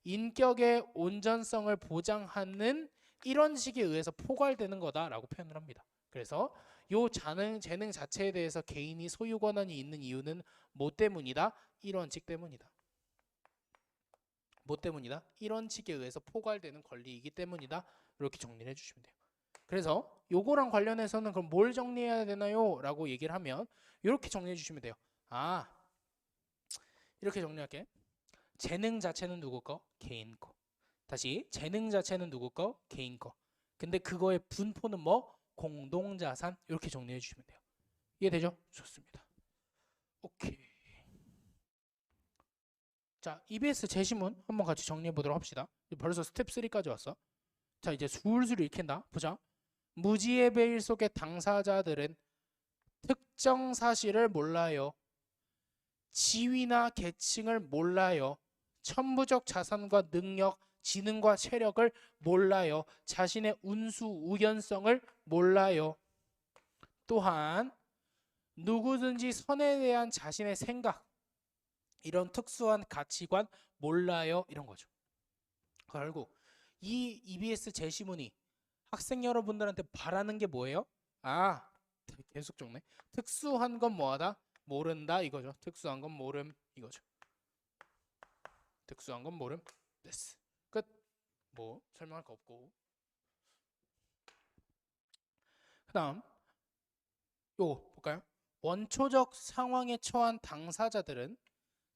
인격의 온전성을 보장하는 이런 식에 의해서 포괄되는 거다라고 표현을 합니다. 그래서 요 재능 자체에 대해서 개인이 소유 권한이 있는 이유는 뭐 때문이다? 이런 원칙 때문이다. 뭐 때문이다? 이런 원칙에 의해서 포괄되는 권리이기 때문이다. 이렇게 정리를 해주시면 돼요. 그래서 요거랑 관련해서는 그럼 뭘 정리해야 되나요? 라고 얘기를 하면 이렇게 정리해 주시면 돼요. 아, 이렇게 정리할게. 재능 자체는 누구 거? 개인 거. 다시 재능 자체는 누구 거? 개인 거. 근데 그거의 분포는 뭐? 공동자산. 이렇게 정리해 주시면 돼요. 이해되죠? 좋습니다. 오케이. 자, EBS 제시문 한번 같이 정리해 보도록 합시다. 벌써 스텝 3까지 왔어. 자, 이제 술술 읽힌다. 보자. 무지의 베일 속의 당사자들은 특정 사실을 몰라요. 지위나 계층을 몰라요. 천부적 자산과 능력, 지능과 체력을 몰라요. 자신의 운수, 우연성을 몰라요. 또한 누구든지 선에 대한 자신의 생각, 이런 특수한 가치관 몰라요. 이런 거죠. 결국 이 EBS 제시문이 학생 여러분들한테 바라는 게 뭐예요? 아, 계속 적네. 특수한 건 뭐하다? 모른다 이거죠. 특수한 건 모름 이거죠. 특수한 건 모름. 됐어. 끝. 뭐 설명할 거 없고. 그다음 요거 볼까요? 원초적 상황에 처한 당사자들은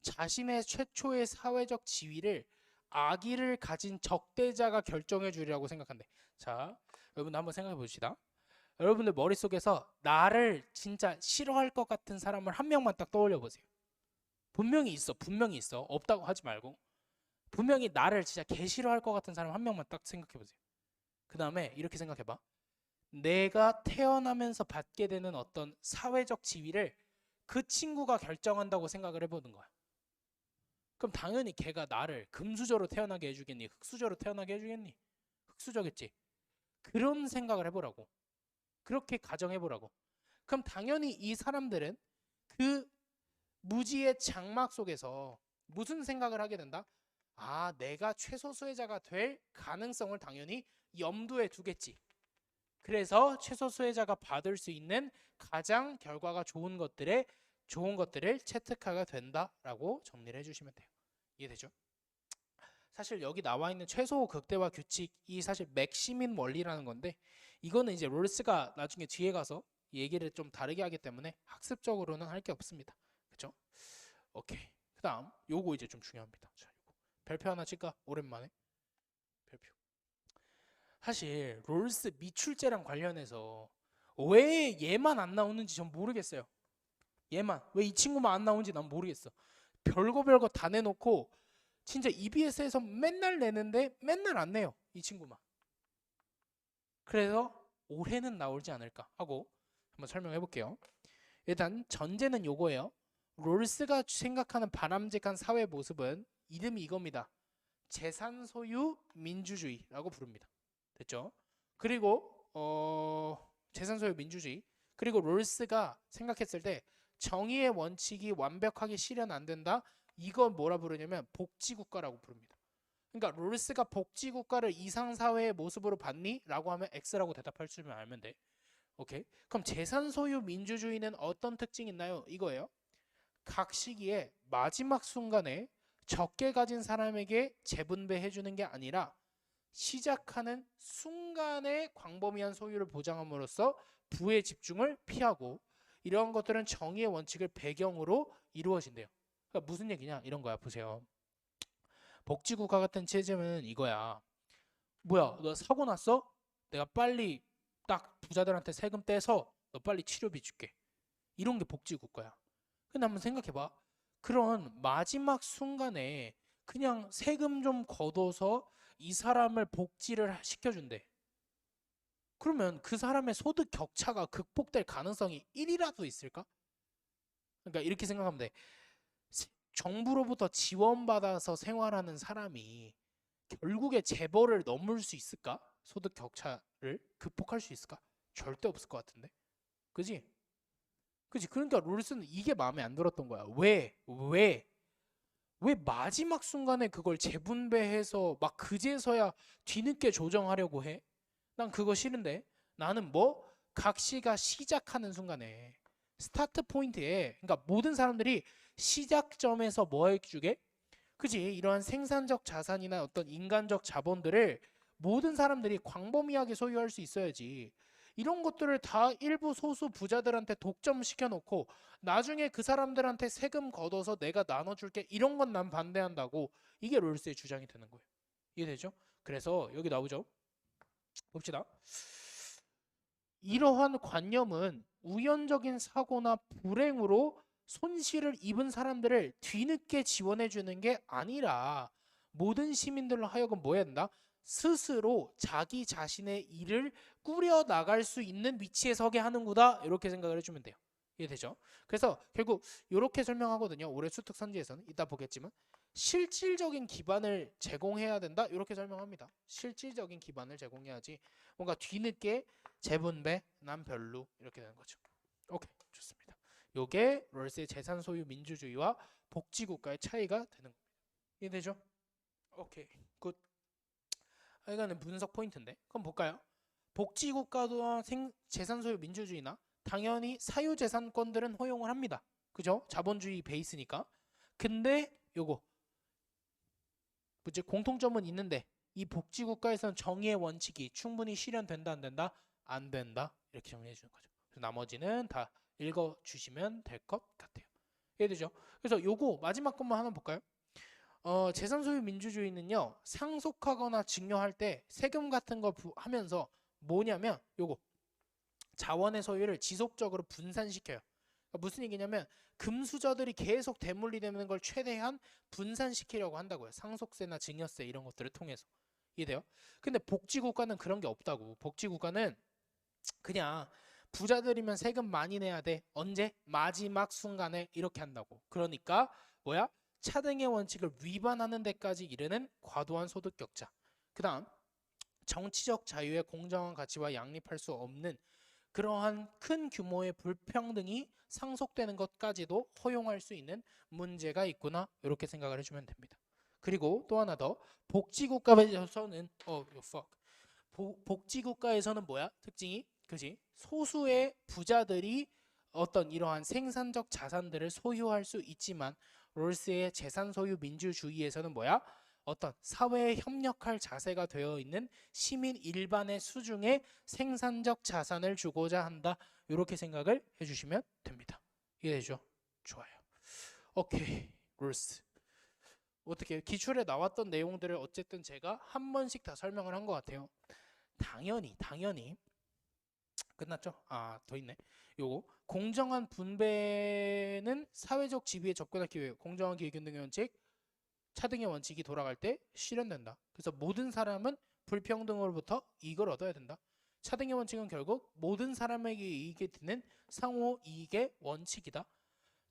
자신의 최초의 사회적 지위를 악의를 가진 적대자가 결정해 주리라고 생각한대. 자, 여러분들 한번 생각해 봅시다. 여러분들 머릿속에서 나를 진짜 싫어할 것 같은 사람을 한 명만 딱 떠올려 보세요. 분명히 있어. 분명히 있어. 없다고 하지 말고. 분명히 나를 진짜 개 싫어할 것 같은 사람 한 명만 딱 생각해 보세요. 그 다음에 이렇게 생각해 봐. 내가 태어나면서 받게 되는 어떤 사회적 지위를 그 친구가 결정한다고 생각을 해보는 거야. 그럼 당연히 걔가 나를 금수저로 태어나게 해주겠니? 흙수저로 태어나게 해주겠니? 흙수저겠지. 그런 생각을 해보라고. 그렇게 가정해보라고. 그럼 당연히 이 사람들은 그 무지의 장막 속에서 무슨 생각을 하게 된다? 아, 내가 최소 수혜자가 될 가능성을 당연히 염두에 두겠지. 그래서 최소 수혜자가 받을 수 있는 가장 결과가 좋은 것들을 채택하게 된다라고 정리를 해주시면 돼요. 이해되죠? 사실 여기 나와 있는 최소 극대화 규칙이 사실 맥시민 원리라는 건데 이거는 이제 롤스가 나중에 뒤에 가서 얘기를 좀 다르게 하기 때문에 학습적으로는 할 게 없습니다. 그렇죠? 오케이. 그다음 요거 이제 좀 중요합니다. 자, 요거. 별표 하나 칠까? 오랜만에 별표. 사실 롤스 미출제랑 관련해서 왜 얘만 안 나오는지 전 모르겠어요. 얘만 왜 이 친구만 안 나오는지 난 모르겠어. 별거 다 내놓고 진짜 EBS에서 맨날 내는데 맨날 안 내요. 이 친구만. 그래서 올해는 나오지 않을까 하고 한번 설명해 볼게요. 일단 전제는 요거예요. 롤스가 생각하는 바람직한 사회 모습은 이름이 이겁니다. 재산 소유 민주주의라고 부릅니다. 됐죠? 그리고 재산 소유 민주주의. 그리고 롤스가 생각했을 때 정의의 원칙이 완벽하게 실현 안 된다. 이걸 뭐라 부르냐면 복지국가라고 부릅니다. 그러니까 롤스가 복지국가를 이상사회의 모습으로 봤니? 라고 하면 X라고 대답할 줄 알면 돼. 오케이. 그럼 재산 소유 민주주의는 어떤 특징이 있나요? 이거예요. 각 시기에 마지막 순간에 적게 가진 사람에게 재분배해 주는 게 아니라 시작하는 순간에 광범위한 소유를 보장함으로써 부의 집중을 피하고 이러한 것들은 정의의 원칙을 배경으로 이루어진대요. 그러니까 무슨 얘기냐? 이런 거야. 보세요. 복지국가 같은 체제는 이거야. 뭐야, 너 사고 났어? 내가 빨리 딱 부자들한테 세금 떼서 너 빨리 치료비 줄게. 이런 게 복지국가야. 근데 한번 생각해봐. 그런 마지막 순간에 그냥 세금 좀 걷어서 이 사람을 복지를 시켜준대. 그러면 그 사람의 소득 격차가 극복될 가능성이 1이라도 있을까? 그러니까 이렇게 생각하면 돼. 정부로부터 지원받아서 생활하는 사람이 결국에 재벌을 넘을 수 있을까? 소득 격차를 극복할 수 있을까? 절대 없을 것 같은데. 그지? 그지? 그러니까 롤스는 이게 마음에 안 들었던 거야. 왜 마지막 순간에 그걸 재분배해서 막 그제서야 뒤늦게 조정하려고 해? 난 그거 싫은데. 나는 뭐? 각시가 시작하는 순간에 스타트 포인트에 그러니까 모든 사람들이 시작점에서 뭐 해주게? 그지? 이러한 생산적 자산이나 어떤 인간적 자본들을 모든 사람들이 광범위하게 소유할 수 있어야지. 이런 것들을 다 일부 소수 부자들한테 독점시켜 놓고 나중에 그 사람들한테 세금 걷어서 내가 나눠줄게 이런 건 난 반대한다고. 이게 롤스의 주장이 되는 거예요. 이해되죠? 그래서 여기 나오죠. 봅시다. 이러한 관념은 우연적인 사고나 불행으로 손실을 입은 사람들을 뒤늦게 지원해 주는 게 아니라 모든 시민들로 하여금 뭐 해야 된다? 스스로 자기 자신의 일을 꾸려 나갈 수 있는 위치에 서게 하는 거다. 이렇게 생각을 해주면 돼요. 이해되죠? 그래서 결국 이렇게 설명하거든요. 올해 수특 선지에서는 이따 보겠지만 실질적인 기반을 제공해야 된다. 이렇게 설명합니다. 실질적인 기반을 제공해야지 뭔가 뒤늦게 재분배 난 별로 이렇게 되는 거죠. 오케이, 좋습니다. 요게 롤스의 재산 소유 민주주의와 복지국가의 차이가 되는 겁니다. 이해되죠? 오케이, 굿. 이거는 분석 포인트인데 그럼 볼까요? 복지국가와 재산 소유 민주주의나 당연히 사유재산권들은 허용을 합니다. 그죠? 자본주의 베이스니까. 근데 요거 뭐지? 공통점은 있는데 이 복지국가에서는 정의의 원칙이 충분히 실현된다 안 된다? 안 된다. 이렇게 정리해 주는 거죠. 그래서 나머지는 다 읽어주시면 될 것 같아요. 이해되죠? 그래서 요거 마지막 것만 하나 볼까요? 재산 소유 민주주의는요 상속하거나 증여할 때 세금 같은 거 하면서 뭐냐면 요거 자원의 소유를 지속적으로 분산시켜요. 그러니까 무슨 얘기냐면 금수저들이 계속 대물리되는 걸 최대한 분산시키려고 한다고요. 상속세나 증여세 이런 것들을 통해서. 이해돼요? 근데 복지국가는 그런 게 없다고. 복지국가는 그냥 부자들이면 세금 많이 내야 돼. 언제? 마지막 순간에 이렇게 한다고. 그러니까 뭐야? 차등의 원칙을 위반하는 데까지 이르는 과도한 소득 격차. 그 다음 정치적 자유의 공정한 가치와 양립할 수 없는 그러한 큰 규모의 불평등이 상속되는 것까지도 허용할 수 있는 문제가 있구나. 이렇게 생각을 해주면 됩니다. 그리고 또 하나 더 복지국가에서는 복지국가에서는 뭐야? 특징이 그지? 소수의 부자들이 어떤 이러한 생산적 자산들을 소유할 수 있지만 롤스의 재산 소유 민주주의에서는 뭐야? 어떤 사회에 협력할 자세가 되어 있는 시민 일반의 수중에 생산적 자산을 주고자 한다. 이렇게 생각을 해주시면 됩니다. 이해되죠? 좋아요. 오케이, 롤스. 어떻게 기출에 나왔던 내용들을 어쨌든 제가 한 번씩 다 설명을 한 것 같아요. 당연히 끝났죠? 아, 더 있네. 요거 공정한 분배는 사회적 지위에 접근하기 위해 공정한 기회균등의 원칙, 차등의 원칙이 돌아갈 때 실현된다. 그래서 모든 사람은 불평등으로부터 이익을 얻어야 된다. 차등의 원칙은 결국 모든 사람에게 이익이 되는 상호 이익의 원칙이다.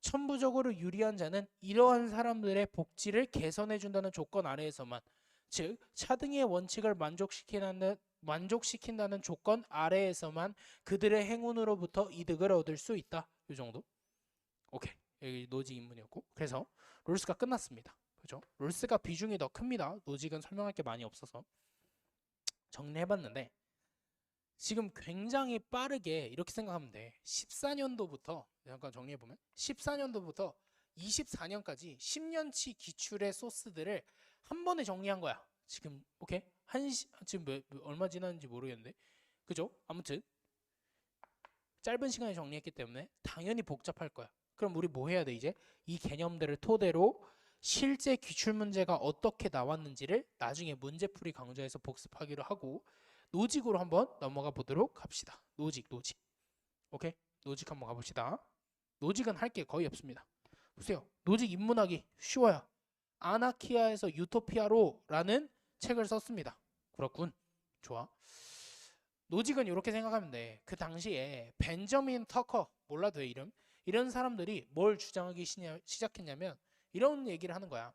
천부적으로 유리한 자는 이러한 사람들의 복지를 개선해 준다는 조건 아래에서만, 즉 차등의 원칙을 만족시킨다는 조건 아래에서만 그들의 행운으로부터 이득을 얻을 수 있다. 이 정도. 오케이. 여기 노직 입문이었고, 그래서 롤스가 끝났습니다. 그죠? 롤스가 비중이 더 큽니다. 노직은 설명할 게 많이 없어서 정리해봤는데 지금 굉장히 빠르게 이렇게 생각하면 돼. 14년도부터 잠깐 정리해보면 14년도부터 24년까지 10년치 기출의 소스들을 한 번에 정리한 거야. 지금 오케이? 지금 얼마 지났는지 모르겠는데 그죠? 아무튼 짧은 시간에 정리했기 때문에 당연히 복잡할 거야. 그럼 우리 뭐 해야 돼 이제? 이 개념들을 토대로 실제 기출문제가 어떻게 나왔는지를 나중에 문제풀이 강좌에서 복습하기로 하고 노직으로 한번 넘어가 보도록 합시다. 노직. 오케이? 노직 한번 가봅시다. 노직은 할 게 거의 없습니다. 보세요. 노직 인문하기 쉬워요. 아나키아에서 유토피아로 라는 책을 썼습니다. 그렇군. 좋아. 노직은 이렇게 생각하면 돼. 그 당시에 벤저민 터커, 몰라도 돼 이름, 이런 사람들이 뭘 주장하기 시작했냐면 이런 얘기를 하는 거야.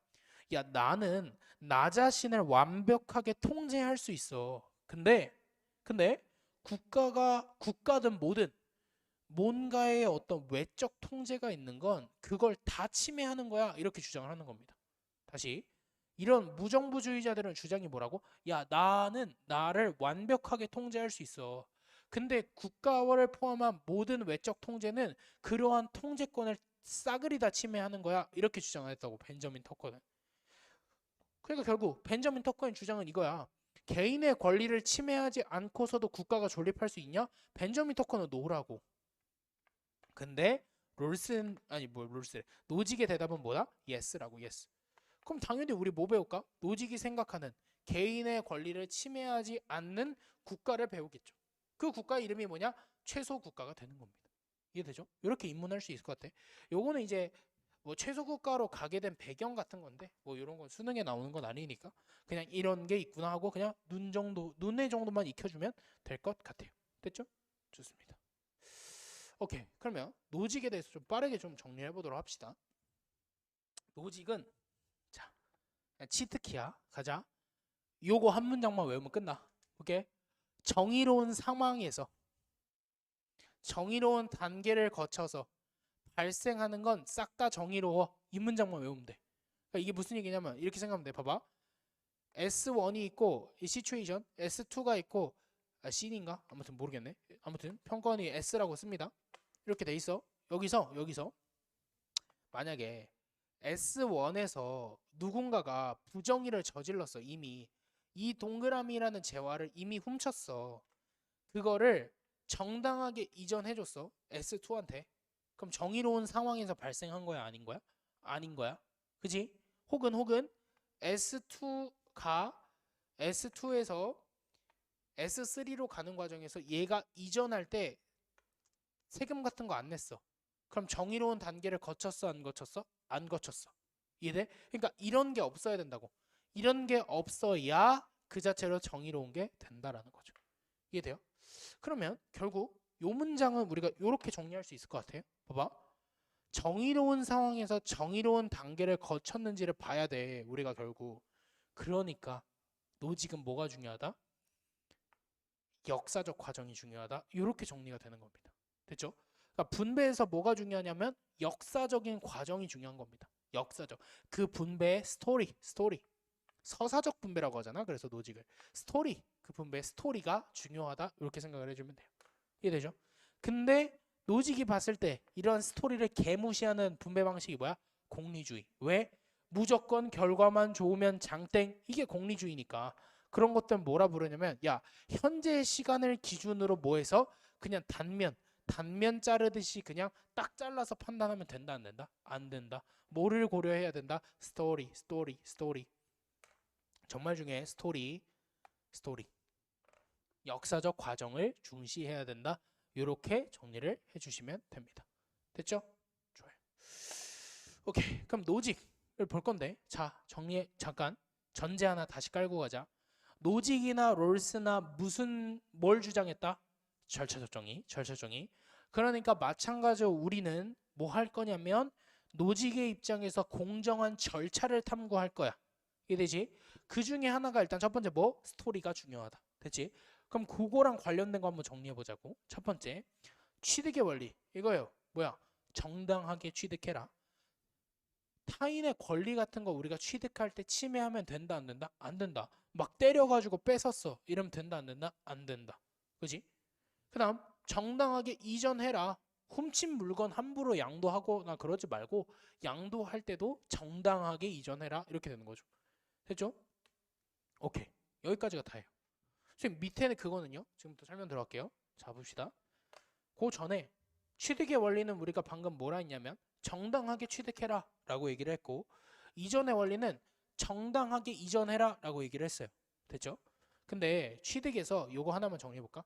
야, 나는 나 자신을 완벽하게 통제할 수 있어. 근데 국가든 뭐든 뭔가의 어떤 외적 통제가 있는 건 그걸 다 침해하는 거야. 이렇게 주장을 하는 겁니다. 다시, 이런 무정부주의자들은 주장이 뭐라고? 야, 나는 나를 완벽하게 통제할 수 있어. 근데 국가를 포함한 모든 외적 통제는 그러한 통제권을 싸그리 다 침해하는 거야. 이렇게 주장했다고, 벤저민 터커는. 그러니까 결국 벤저민 터커의 주장은 이거야. 개인의 권리를 침해하지 않고서도 국가가 존립할 수 있냐? 벤저민 터커는 노라고. 근데 노직의 대답은 뭐다? yes라고. yes. 그럼 당연히 우리 뭐 배울까? 노직이 생각하는 개인의 권리를 침해하지 않는 국가를 배우겠죠. 그 국가 이름이 뭐냐? 최소 국가가 되는 겁니다. 이해되죠? 이렇게 입문할 수 있을 것 같아. 요거는 이제 뭐 최소 국가로 가게 된 배경 같은 건데 뭐 이런 건 수능에 나오는 건 아니니까 그냥 이런 게 있구나 하고 그냥 눈에 정도만 익혀주면 될 것 같아요. 됐죠? 좋습니다. 오케이. 그러면 노직에 대해서 좀 빠르게 좀 정리해 보도록 합시다. 노직은 자, 치트키야. 가자. 요거 한 문장만 외우면 끝나. 오케이? 정의로운 상황에서 정의로운 단계를 거쳐서 발생하는 건 싹 다 정의로워. 이 문장만 외우면 돼. 그러니까 이게 무슨 얘기냐면 이렇게 생각하면 돼. 봐봐. S1이 있고 이 시츄에이션, S2가 있고 C인가? 아무튼 모르겠네. 아무튼 평권이 S라고 씁니다. 이렇게 돼 있어. 여기서 만약에 S1에서 누군가가 부정의를 저질렀어. 이미 이 동그라미라는 재화를 이미 훔쳤어. 그거를 정당하게 이전해줬어. S2한테. 그럼 정의로운 상황에서 발생한 거야? 아닌 거야? 아닌 거야. 그지? 혹은 S2가 S2에서 S3로 가는 과정에서 얘가 이전할 때 세금 같은 거 안 냈어. 그럼 정의로운 단계를 거쳤어? 안 거쳤어? 안 거쳤어. 이해돼? 그러니까 이런 게 없어야 된다고. 이런 게 없어야 그 자체로 정의로운 게 된다라는 거죠. 이해돼요? 그러면 결국 요 문장은 우리가 이렇게 정리할 수 있을 것 같아요. 봐봐. 정의로운 상황에서 정의로운 단계를 거쳤는지를 봐야 돼. 우리가 결국. 그러니까 노직은 뭐가 중요하다? 역사적 과정이 중요하다. 이렇게 정리가 되는 겁니다. 됐죠? 그러니까 분배에서 뭐가 중요하냐면 역사적인 과정이 중요한 겁니다. 역사적. 그 분배의 스토리. 서사적 분배라고 하잖아. 그래서 노직을. 그 분배의 스토리가 중요하다. 이렇게 생각을 해주면 돼요. 이해되죠? 근데 노직이 봤을 때 이런 스토리를 개무시하는 분배 방식이 뭐야? 공리주의. 왜? 무조건 결과만 좋으면 장땡. 이게 공리주의니까. 그런 것들 뭐라 부르냐면 야, 현재 시간을 기준으로 뭐해서 그냥 단면 자르듯이 그냥 딱 잘라서 판단하면 된다 안 된다? 안 된다. 뭐를 고려해야 된다? 스토리. 정말 중요해. 스토리. 역사적 과정을 중시해야 된다. 이렇게 정리를 해주시면 됩니다. 됐죠? 좋아요. 오케이. 그럼 노직을 볼 건데 자 정리해 잠깐 전제 하나 다시 깔고 가자. 노직이나 롤스나 뭘 주장했다? 절차적 정의. 그러니까 마찬가지로 우리는 뭐 할 거냐면 노직의 입장에서 공정한 절차를 탐구할 거야. 이해되지? 그 중에 하나가 일단 첫 번째 뭐? 스토리가 중요하다. 됐지? 그럼 그거랑 관련된 거 한번 정리해 보자고. 첫 번째 취득의 원리 이거예요. 뭐야? 정당하게 취득해라. 타인의 권리 같은 거 우리가 취득할 때 침해하면 된다 안 된다? 안 된다. 막 때려가지고 뺏었어. 이러면 된다 안 된다? 안 된다. 그지? 그 다음 정당하게 이전해라. 훔친 물건 함부로 양도하거나 그러지 말고 양도할 때도 정당하게 이전해라. 이렇게 되는 거죠. 됐죠? 오케이. 여기까지가 다예요. 선생님 밑에는 그거는요. 지금부터 설명 들어갈게요. 자 봅시다. 그 전에 취득의 원리는 우리가 방금 뭐라 했냐면 정당하게 취득해라 라고 얘기를 했고 이전의 원리는 정당하게 이전해라 라고 얘기를 했어요. 됐죠? 근데 취득에서 요거 하나만 정리해 볼까?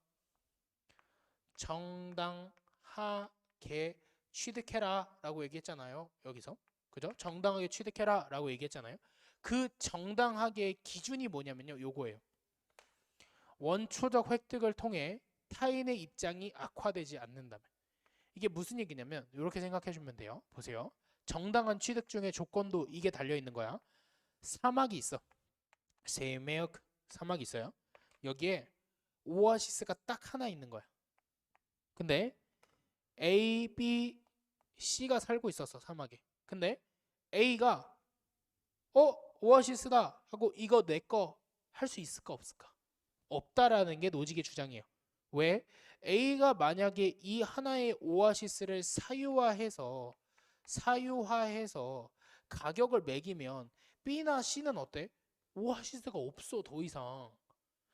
정당하게 취득해라 라고 얘기했잖아요. 여기서. 그죠? 정당하게 취득해라 라고 얘기했잖아요. 그 정당하게 기준이 뭐냐면요. 요거예요. 원초적 획득을 통해 타인의 입장이 악화되지 않는다면. 이게 무슨 얘기냐면 이렇게 생각해 주면 돼요. 보세요. 정당한 취득 중에 조건도 이게 달려 있는 거야. 사막이 있어. 세메역 사막이 있어요. 여기에 오아시스가 딱 하나 있는 거야. 근데 A, B, C가 살고 있었어. 사막에. 근데 A가 오아시스다 하고 이거 내 거 할 수 있을까 없을까? 없다라는 게 노직의 주장이에요. 왜? A가 만약에 이 하나의 오아시스를 사유화해서 가격을 매기면 B나 C는 어때? 오아시스가 없어 더 이상.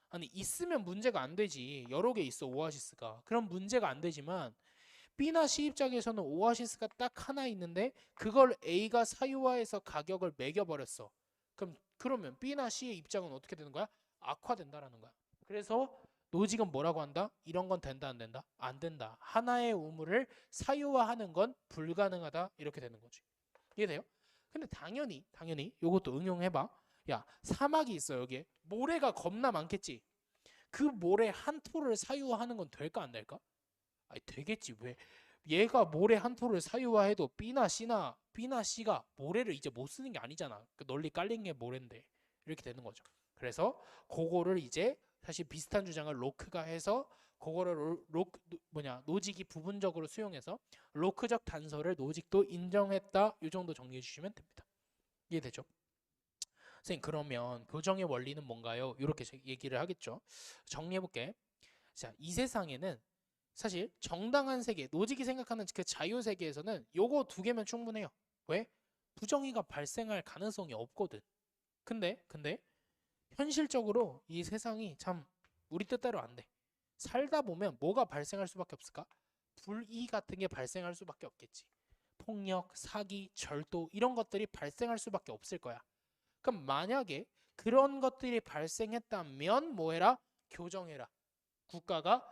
아니 있으면 문제가 안 되지. 여러 개 있어 오아시스가. 그럼 문제가 안 되지만 B나 C 입장에서는 오아시스가 딱 하나 있는데 그걸 A가 사유화해서 가격을 매겨버렸어. 그러면 B나 C의 입장은 어떻게 되는 거야? 악화된다라는 거야. 그래서 노직은 뭐라고 한다? 이런 건 된다 안 된다? 안 된다. 하나의 우물을 사유화하는 건 불가능하다 이렇게 되는 거지. 이해돼요? 근데 당연히 이것도 응용해봐. 야 사막이 있어 여기에. 모래가 겁나 많겠지. 그 모래 한 토를 사유화하는 건 될까 안 될까? 아니 되겠지. 왜? 얘가 모래 한 토를 사유화해도 B나 C가 모래를 이제 못 쓰는 게 아니잖아. 그 널리 깔린 게 모래인데 이렇게 되는 거죠. 그래서 그거를 이제 사실 비슷한 주장을 로크가 해서 그거를 노직이 부분적으로 수용해서 로크적 단서를 노직도 인정했다. 이 정도 정리해 주시면 됩니다. 이해되죠? 선생님 그러면 교정의 원리는 뭔가요? 이렇게 얘기를 하겠죠. 정리해 볼게. 자, 이 세상에는 사실 정당한 세계, 노직이 생각하는 그 자유 세계에서는 요거 두 개면 충분해요. 왜? 부정의가 발생할 가능성이 없거든. 근데 현실적으로 이 세상이 참 우리 뜻대로 안 돼. 살다 보면 뭐가 발생할 수밖에 없을까? 불이익 같은 게 발생할 수밖에 없겠지. 폭력, 사기, 절도 이런 것들이 발생할 수밖에 없을 거야. 그럼 만약에 그런 것들이 발생했다면 뭐 해라? 교정해라. 국가가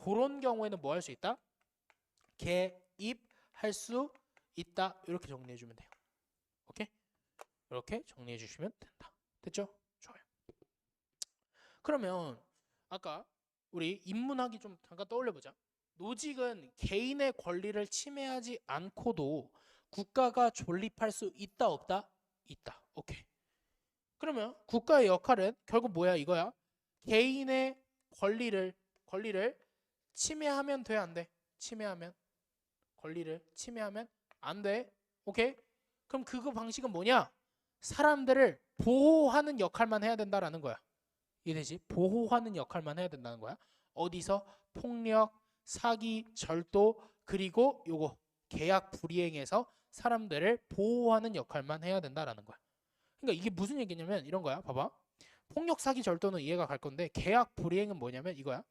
그런 경우에는 뭐 할 수 있다? 개입할 수 있다. 이렇게 정리해 주면 돼요. 오케이? 이렇게 정리해 주시면 된다. 됐죠? 좋아요. 그러면 아까 우리 인문학이 좀 잠깐 떠올려 보자. 노직은 개인의 권리를 침해하지 않고도 국가가 존립할 수 있다 없다? 있다. 오케이. 그러면 국가의 역할은 결국 뭐야 이거야? 개인의 권리를 침해하면 돼 안 돼? 권리를 침해하면 안 돼. 오케이? 그럼 그거 방식은 뭐냐? 사람들을 보호하는 역할만 해야 된다라는 거야. 이해되지? 보호하는 역할만 해야 된다는 거야. 어디서? 폭력, 사기, 절도 그리고 요거 계약 불이행에서 사람들을 보호하는 역할만 해야 된다라는 거야. 그러니까 이게 무슨 얘기냐면 이런 거야. 봐봐. 폭력, 사기, 절도는 이해가 갈 건데 계약 불이행은 뭐냐면 이거야.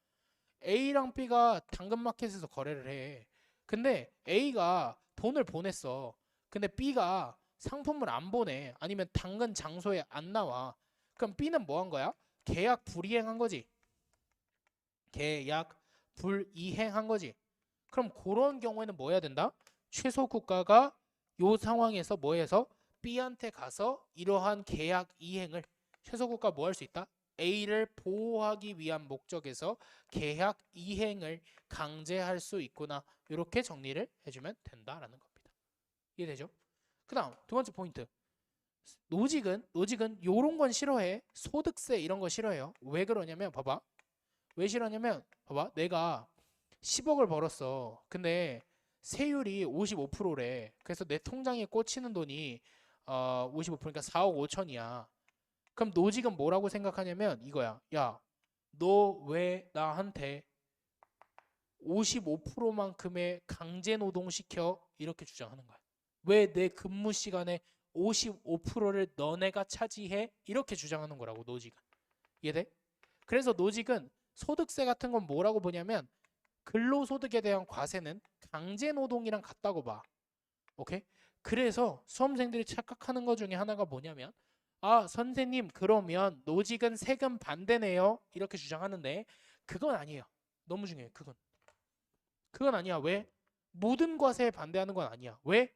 A랑 B가 당근마켓에서 거래를 해. 근데 A가 돈을 보냈어. 근데 B가 상품을 안 보내. 아니면 당근 장소에 안 나와. 그럼 B는 뭐 한 거야? 계약 불이행한 거지. 계약 불이행한 거지. 그럼 그런 경우에는 뭐 해야 된다? 최소 국가가 요 상황에서 뭐 해서 B한테 가서 이러한 계약 이행을 최소 국가 뭐 할 수 있다? A를 보호하기 위한 목적에서 계약 이행을 강제할 수 있구나. 이렇게 정리를 해주면 된다라는 겁니다. 이해되죠? 그 다음 두 번째 포인트. 노직은 요런 건 싫어해. 소득세 이런 거 싫어해요. 왜 그러냐면 봐봐. 왜 싫어하냐면 봐봐. 내가 10억을 벌었어. 근데 세율이 55%래. 그래서 내 통장에 꽂히는 돈이 55%니까 4억 5천이야. 그럼 노직은 뭐라고 생각하냐면 이거야. 야, 너 왜 나한테 55%만큼의 강제 노동 시켜? 이렇게 주장하는 거야. 왜 내 근무 시간에 55%를 너네가 차지해? 이렇게 주장하는 거라고 노직은. 이해돼? 그래서 노직은 소득세 같은 건 뭐라고 보냐면 근로소득에 대한 과세는 강제 노동이랑 같다고 봐. 오케이? 그래서 수험생들이 착각하는 것 중에 하나가 뭐냐면 아, 선생님 그러면 노직은 세금 반대네요. 이렇게 주장하는데 그건 아니에요. 너무 중요해요. 그건 아니야. 왜? 모든 과세에 반대하는 건 아니야. 왜?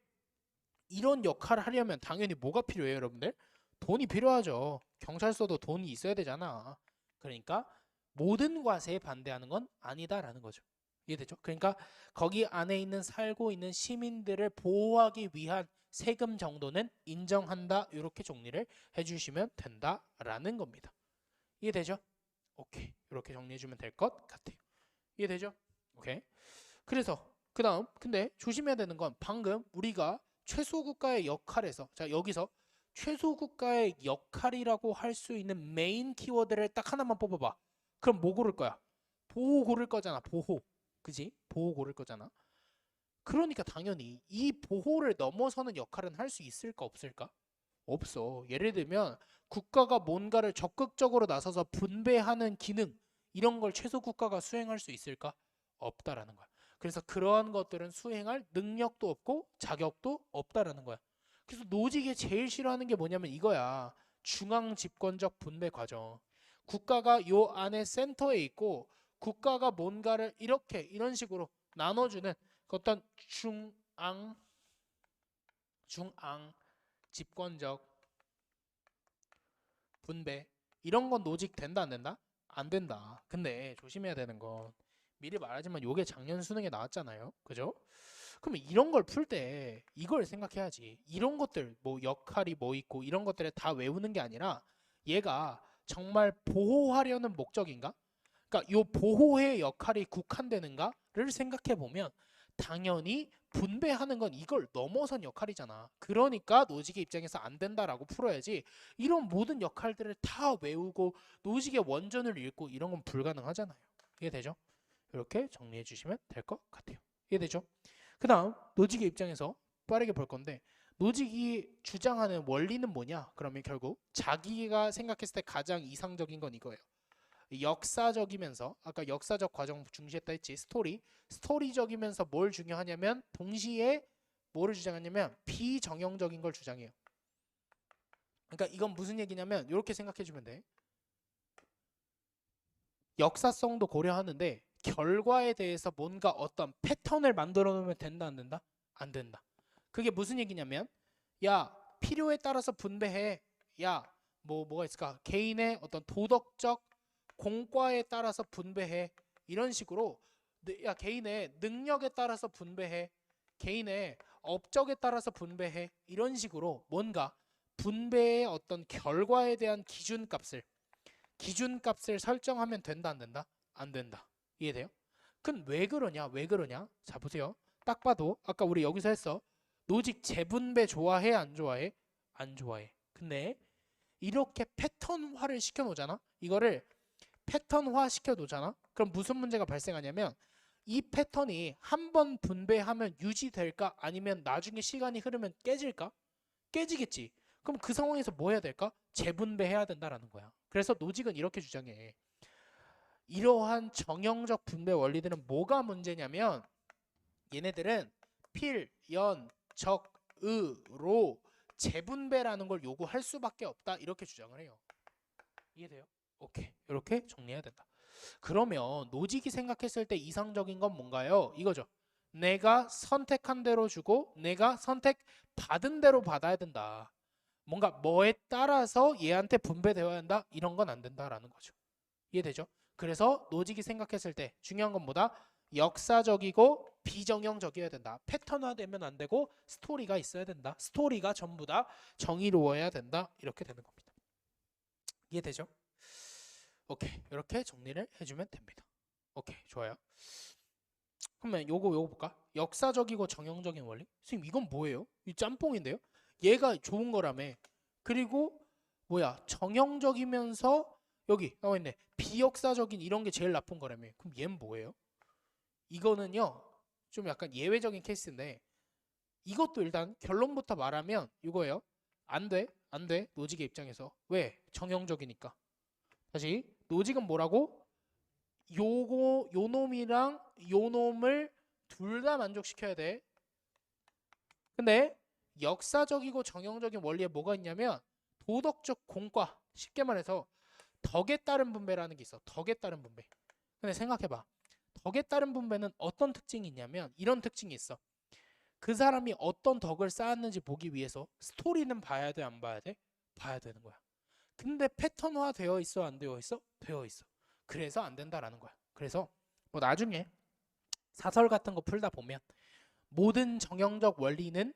이런 역할을 하려면 당연히 뭐가 필요해요, 여러분들? 돈이 필요하죠. 경찰서도 돈이 있어야 되잖아. 그러니까 모든 과세에 반대하는 건 아니다라는 거죠. 이해되죠? 그러니까 거기 안에 있는 살고 있는 시민들을 보호하기 위한 세금 정도는 인정한다. 이렇게 정리를 해주시면 된다라는 겁니다. 이해되죠? 오케이. 이렇게 정리해주면 될 것 같아요. 이해되죠? 오케이. 그래서 그 다음 근데 조심해야 되는 건 방금 우리가 최소국가의 역할에서 자 여기서 최소국가의 역할이라고 할 수 있는 메인 키워드를 딱 하나만 뽑아봐. 그럼 뭐 고를 거야? 보호 고를 거잖아. 보호. 그지? 보호 고를 거잖아. 그러니까 당연히 이 보호를 넘어서는 역할은 할 수 있을까 없을까? 없어. 예를 들면 국가가 뭔가를 적극적으로 나서서 분배하는 기능 이런 걸 최소국가가 수행할 수 있을까? 없다라는 거야. 그래서 그러한 것들은 수행할 능력도 없고 자격도 없다라는 거야. 그래서 노직이 제일 싫어하는 게 뭐냐면 이거야. 중앙 집권적 분배 과정. 국가가 요 안에 센터에 있고 국가가 뭔가를 이렇게 이런 식으로 나눠주는 그 어떤 중앙 집권적 분배 이런 건 노직 된다 안 된다? 안 된다. 근데 조심해야 되는 건 미리 말하지만 요게 작년 수능에 나왔잖아요. 그죠? 그러면 이런 걸 풀 때 이걸 생각해야지. 이런 것들 뭐 역할이 뭐 있고 이런 것들을 다 외우는 게 아니라 얘가 정말 보호하려는 목적인가? 그러니까 요 보호의 역할이 국한되는가를 생각해 보면 당연히 분배하는 건 이걸 넘어선 역할이잖아. 그러니까 노직의 입장에서 안 된다라고 풀어야지. 이런 모든 역할들을 다 외우고 노직의 원전을 읽고 이런 건 불가능하잖아요. 이해되죠? 이렇게 정리해 주시면 될 것 같아요. 이해되죠? 그 다음 노직의 입장에서 빠르게 볼 건데 노직이 주장하는 원리는 뭐냐? 그러면 결국 자기가 생각했을 때 가장 이상적인 건 이거예요. 역사적이면서 아까 역사적 과정 중시했다 했지. 스토리적이면서 뭘 중요하냐면 동시에 뭐를 주장하냐면 비정형적인 걸 주장해요. 그러니까 이건 무슨 얘기냐면 이렇게 생각해 주면 돼. 역사성도 고려하는데 결과에 대해서 뭔가 어떤 패턴을 만들어 놓으면 된다 안 된다? 안 된다. 그게 무슨 얘기냐면 야 필요에 따라서 분배해. 야 뭐가 있을까? 개인의 어떤 도덕적 공과에 따라서 분배해. 이런 식으로 야 개인의 능력에 따라서 분배해. 개인의 업적에 따라서 분배해. 이런 식으로 뭔가 분배의 어떤 결과에 대한 기준값을 설정하면 된다 안 된다? 안 된다. 이해돼요? 그럼 왜 그러냐? 왜 그러냐? 자 보세요. 딱 봐도 아까 우리 여기서 했어. 노직 재분배 좋아해 안 좋아해? 안 좋아해. 근데 이렇게 패턴화를 시켜 놓잖아. 이거를 패턴화 시켜 놓잖아. 그럼 무슨 문제가 발생하냐면 이 패턴이 한 번 분배하면 유지될까? 아니면 나중에 시간이 흐르면 깨질까? 깨지겠지. 그럼 그 상황에서 뭐 해야 될까? 재분배해야 된다라는 거야. 그래서 노직은 이렇게 주장해. 이러한 정형적 분배 원리들은 뭐가 문제냐면 얘네들은 필, 연, 적, 으로 재분배라는 걸 요구할 수밖에 없다. 이렇게 주장을 해요. 이해돼요? 오케이. 이렇게 정리해야 된다. 그러면 노직이 생각했을 때 이상적인 건 뭔가요? 이거죠. 내가 선택한 대로 주고 내가 선택받은 대로 받아야 된다. 뭔가 뭐에 따라서 얘한테 분배되어야 한다? 이런 건 안 된다라는 거죠. 이해되죠? 그래서 노직이 생각했을 때 중요한 건 뭐다? 역사적이고 비정형적이어야 된다. 패턴화되면 안 되고 스토리가 있어야 된다. 스토리가 전부 다 정의로워야 된다. 이렇게 되는 겁니다. 이해되죠? 오케이. 이렇게 정리를 해주면 됩니다. 오케이. 좋아요. 그러면 요거 볼까? 역사적이고 정형적인 원리? 선생님 이건 뭐예요? 이 짬뽕인데요? 얘가 좋은 거라며. 그리고 뭐야? 정형적이면서 여기 나와 있네. 비역사적인 이런 게 제일 나쁜 거라며. 그럼 얘는 뭐예요? 이거는요. 좀 약간 예외적인 케이스인데 이것도 일단 결론부터 말하면 이거예요. 안 돼. 안 돼. 노직의 입장에서. 왜? 정형적이니까. 다시 노직은 뭐라고? 요 놈이랑 요 놈을 둘 다 만족시켜야 돼. 근데 역사적이고 정형적인 원리에 뭐가 있냐면 도덕적 공과, 쉽게 말해서 덕에 따른 분배라는 게 있어. 덕에 따른 분배. 근데 생각해봐. 덕에 따른 분배는 어떤 특징이 있냐면 이런 특징이 있어. 그 사람이 어떤 덕을 쌓았는지 보기 위해서 스토리는 봐야 돼, 안 봐야 돼? 봐야 되는 거야. 근데 패턴화 되어 있어, 안 되어 있어? 되어 있어. 그래서 안 된다라는 거야. 그래서 뭐 나중에 사설 같은 거 풀다 보면 모든 정형적 원리는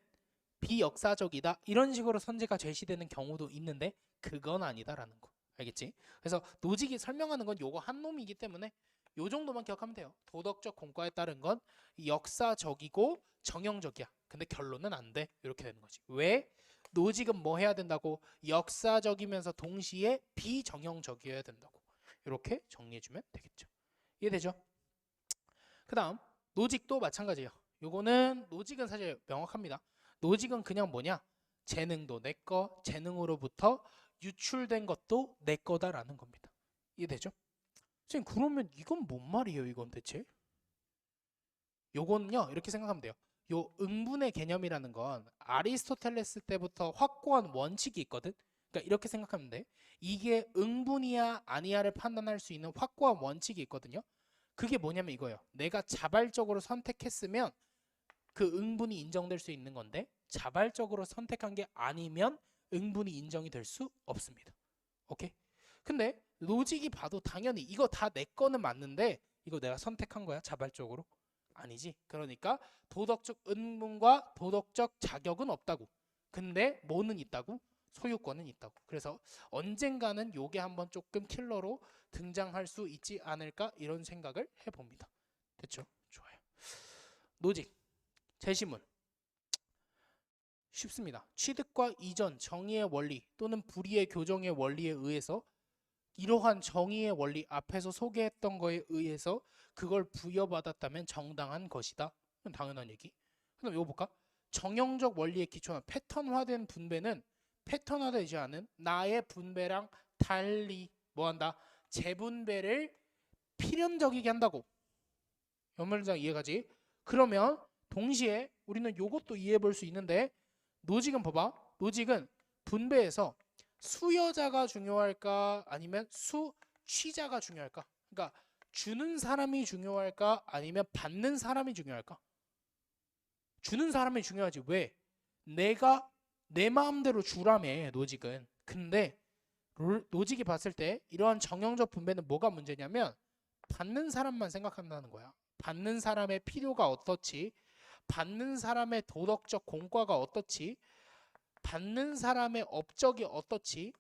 비역사적이다 이런 식으로 선제가 제시되는 경우도 있는데 그건 아니다라는 거. 알겠지? 그래서 노직이 설명하는 건 요거 한 놈이기 때문에 요 정도만 기억하면 돼요. 도덕적 공과에 따른 건 역사적이고 정형적이야. 근데 결론은 안 돼. 이렇게 되는 거지. 왜? 노직은 뭐 해야 된다고? 역사적이면서 동시에 비정형적이어야 된다고. 이렇게 정리해주면 되겠죠. 이해되죠? 그 다음 노직도 마찬가지예요. 요거는 노직은 사실 명확합니다. 노직은 그냥 뭐냐? 재능도 내 거, 재능으로부터 유출된 것도 내 거다라는 겁니다. 이해되죠? 선생님 그러면 이건 뭔 말이에요? 이건 대체? 요거는요 이렇게 생각하면 돼요. 요 응분의 개념이라는 건 아리스토텔레스 때부터 확고한 원칙이 있거든. 그러니까 이렇게 생각하면 돼. 이게 응분이야 아니야를 판단할 수 있는 확고한 원칙이 있거든요. 그게 뭐냐면 이거예요. 내가 자발적으로 선택했으면 그 응분이 인정될 수 있는 건데 자발적으로 선택한 게 아니면 응분이 인정이 될 수 없습니다. 오케이? 근데 로직이 봐도 당연히 이거 다 내 거는 맞는데 이거 내가 선택한 거야 자발적으로? 아니지. 그러니까 도덕적 응분과 도덕적 자격은 없다고. 근데 뭐는 있다고? 소유권은 있다고. 그래서 언젠가는 요게 한번 조금 킬러로 등장할 수 있지 않을까 이런 생각을 해봅니다. 됐죠? 좋아요. 노직, 제시문. 쉽습니다. 취득과 이전, 정의의 원리 또는 불의의 교정의 원리에 의해서 이러한 정의의 원리 앞에서 소개했던 거에 의해서 그걸 부여받았다면 정당한 것이다. 당연한 얘기. 그럼 이거 볼까? 정형적 원리에 기초한 패턴화된 분배는 패턴화되지 않은 나의 분배랑 달리 뭐한다? 재분배를 필연적이게 한다고. 연말장 이해가지? 그러면 동시에 우리는 이것도 이해해 볼 수 있는데 노직은 봐봐. 노직은 분배에서 수여자가 중요할까 아니면 수취자가 중요할까? 그러니까 주는 사람이 중요할까 아니면 받는 사람이 중요할까? 주는 사람이 중요하지. 왜? 내가 내 마음대로 주라며 노직은. 근데 노직이 봤을 때 이러한 정형적 분배는 뭐가 문제냐면 받는 사람만 생각한다는 거야. 받는 사람의 필요가 어떻지? 받는 사람의 도덕적 공과가 어떻지? 받는 사람의 업적이 어떻지?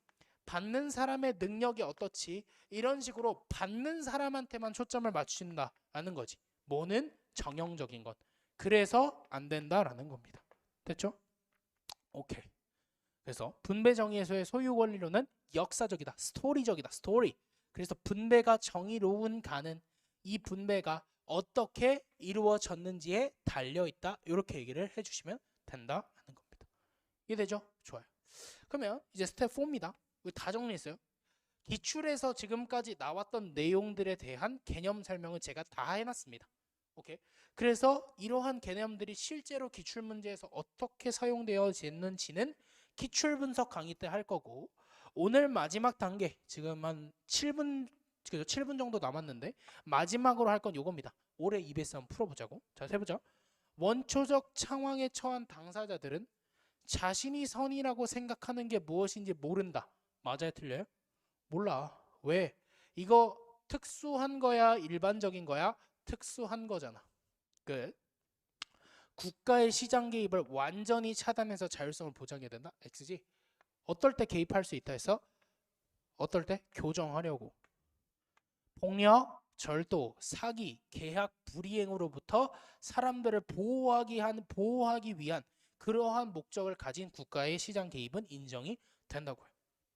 받는 사람의 능력이 어떻지? 이런 식으로 받는 사람한테만 초점을 맞춘다라는 거지. 뭐는 정형적인 것. 그래서 안 된다라는 겁니다. 됐죠? 오케이. 그래서 분배 정의에서의 소유 권리론은 역사적이다. 스토리적이다. 스토리. 그래서 분배가 정의로운 가는 이 분배가 어떻게 이루어졌는지에 달려있다. 이렇게 얘기를 해주시면 된다라는 겁니다. 이해되죠? 좋아요. 그러면 이제 스텝 4입니다. 다 정리했어요. 기출에서 지금까지 나왔던 내용들에 대한 개념 설명을 제가 다 해놨습니다. 오케이. 그래서 이러한 개념들이 실제로 기출 문제에서 어떻게 사용되어지는지는 기출 분석 강의 때 할 거고 오늘 마지막 단계 지금 한 7분 7분 정도 남았는데 마지막으로 할 건 요겁니다. 올해 EBS 한번 풀어보자고. 자, 해보자. 원초적 상황에 처한 당사자들은 자신이 선이라고 생각하는 게 무엇인지 모른다. 맞아요, 틀려요? 몰라. 왜? 이거 특수한 거야, 일반적인 거야? 특수한 거잖아. 끝. 국가의 시장 개입을 완전히 차단해서 자율성을 보장해야 된다. X지. 어떨 때 개입할 수 있다 해서 어떨 때 교정하려고. 폭력, 절도, 사기, 계약, 불이행으로부터 사람들을 보호하기 위한 그러한 목적을 가진 국가의 시장 개입은 인정이 된다고요.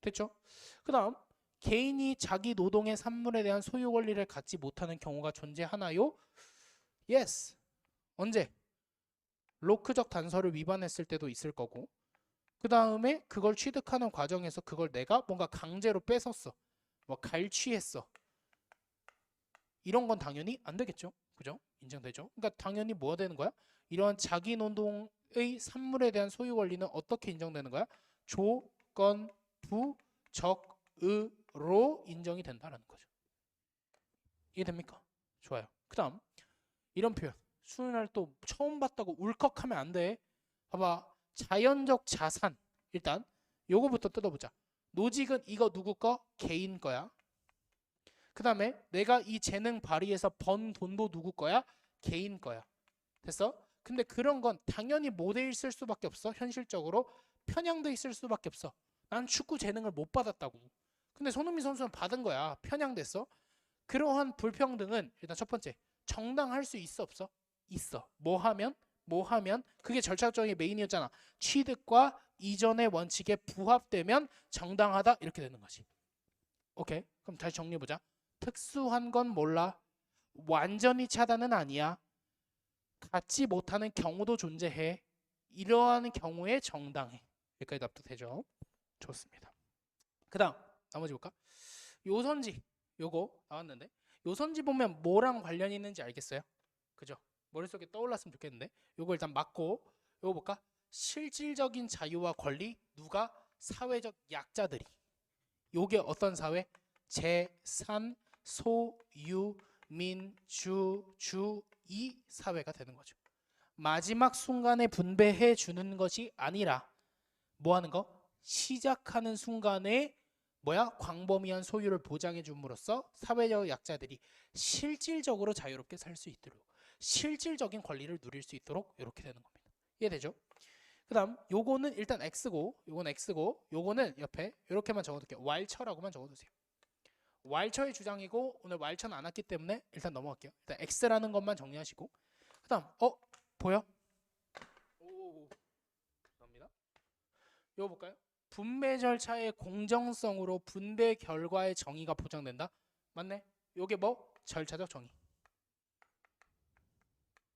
됐죠? 그 다음 개인이 자기 노동의 산물에 대한 소유 권리를 갖지 못하는 경우가 존재하나요? Yes. 언제? 로크적 단서를 위반했을 때도 있을 거고 그 다음에 그걸 취득하는 과정에서 그걸 내가 뭔가 강제로 뺏었어. 뭐 갈취했어. 이런 건 당연히 안 되겠죠. 그죠? 인정되죠? 그러니까 당연히 뭐가 되는 거야? 이러한 자기 노동 산물에 대한 소유 권리는 어떻게 인정되는 거야? 조건 부적의로 인정이 된다라는 거죠. 이해됩니까? 좋아요. 그 다음 이런 표현. 수능 날 또 처음 봤다고 울컥하면 안 돼. 봐봐. 자연적 자산. 일단 요거부터 뜯어보자. 노직은 이거 누구 거? 개인 거야. 그 다음에 내가 이 재능 발휘해서 번 돈도 누구 거야? 개인 거야. 됐어? 근데 그런 건 당연히 못 돼 있을 수밖에 없어. 현실적으로 편향돼 있을 수밖에 없어. 난 축구 재능을 못 받았다고. 근데 손흥민 선수는 받은 거야. 편향됐어. 그러한 불평등은 일단 첫 번째 정당할 수 있어 없어? 있어. 뭐 하면 그게 절차적인 메인이었잖아. 취득과 이전의 원칙에 부합되면 정당하다 이렇게 되는 거지. 오케이. 그럼 다시 정리해보자. 특수한 건 몰라. 완전히 차단은 아니야. 갖지 못하는 경우도 존재해. 이러한 경우에 정당해. 여기까지 납득되죠? 좋습니다. 그 다음 나머지 볼까? 요선지 요거 나왔는데 요선지 보면 뭐랑 관련이 있는지 알겠어요? 그죠? 머릿속에 떠올랐으면 좋겠는데 요거 일단 맞고 요거 볼까? 실질적인 자유와 권리 누가? 사회적 약자들이. 요게 어떤 사회? 재산, 소유, 민주주의 사회가 되는 거죠. 마지막 순간에 분배해 주는 것이 아니라 뭐 하는 거? 시작하는 순간에 뭐야? 광범위한 소유를 보장해 줌으로써 사회적 약자들이 실질적으로 자유롭게 살 수 있도록 실질적인 권리를 누릴 수 있도록 이렇게 되는 겁니다. 이해되죠? 그 다음 요거는 일단 X고 요거는 X고 요거는 옆에 이렇게만 적어둘게요. 왈처라고만 적어두세요. 왈처의 주장이고 오늘 왈처는 안 왔기 때문에 일단 넘어갈게요. 일단 X라는 것만 정리하시고 그 다음 보여? 오, 감사합니다. 이거 볼까요? 분배 절차의 공정성으로 분배 결과의 정의가 보장된다. 맞네? 요게 뭐? 절차적 정의.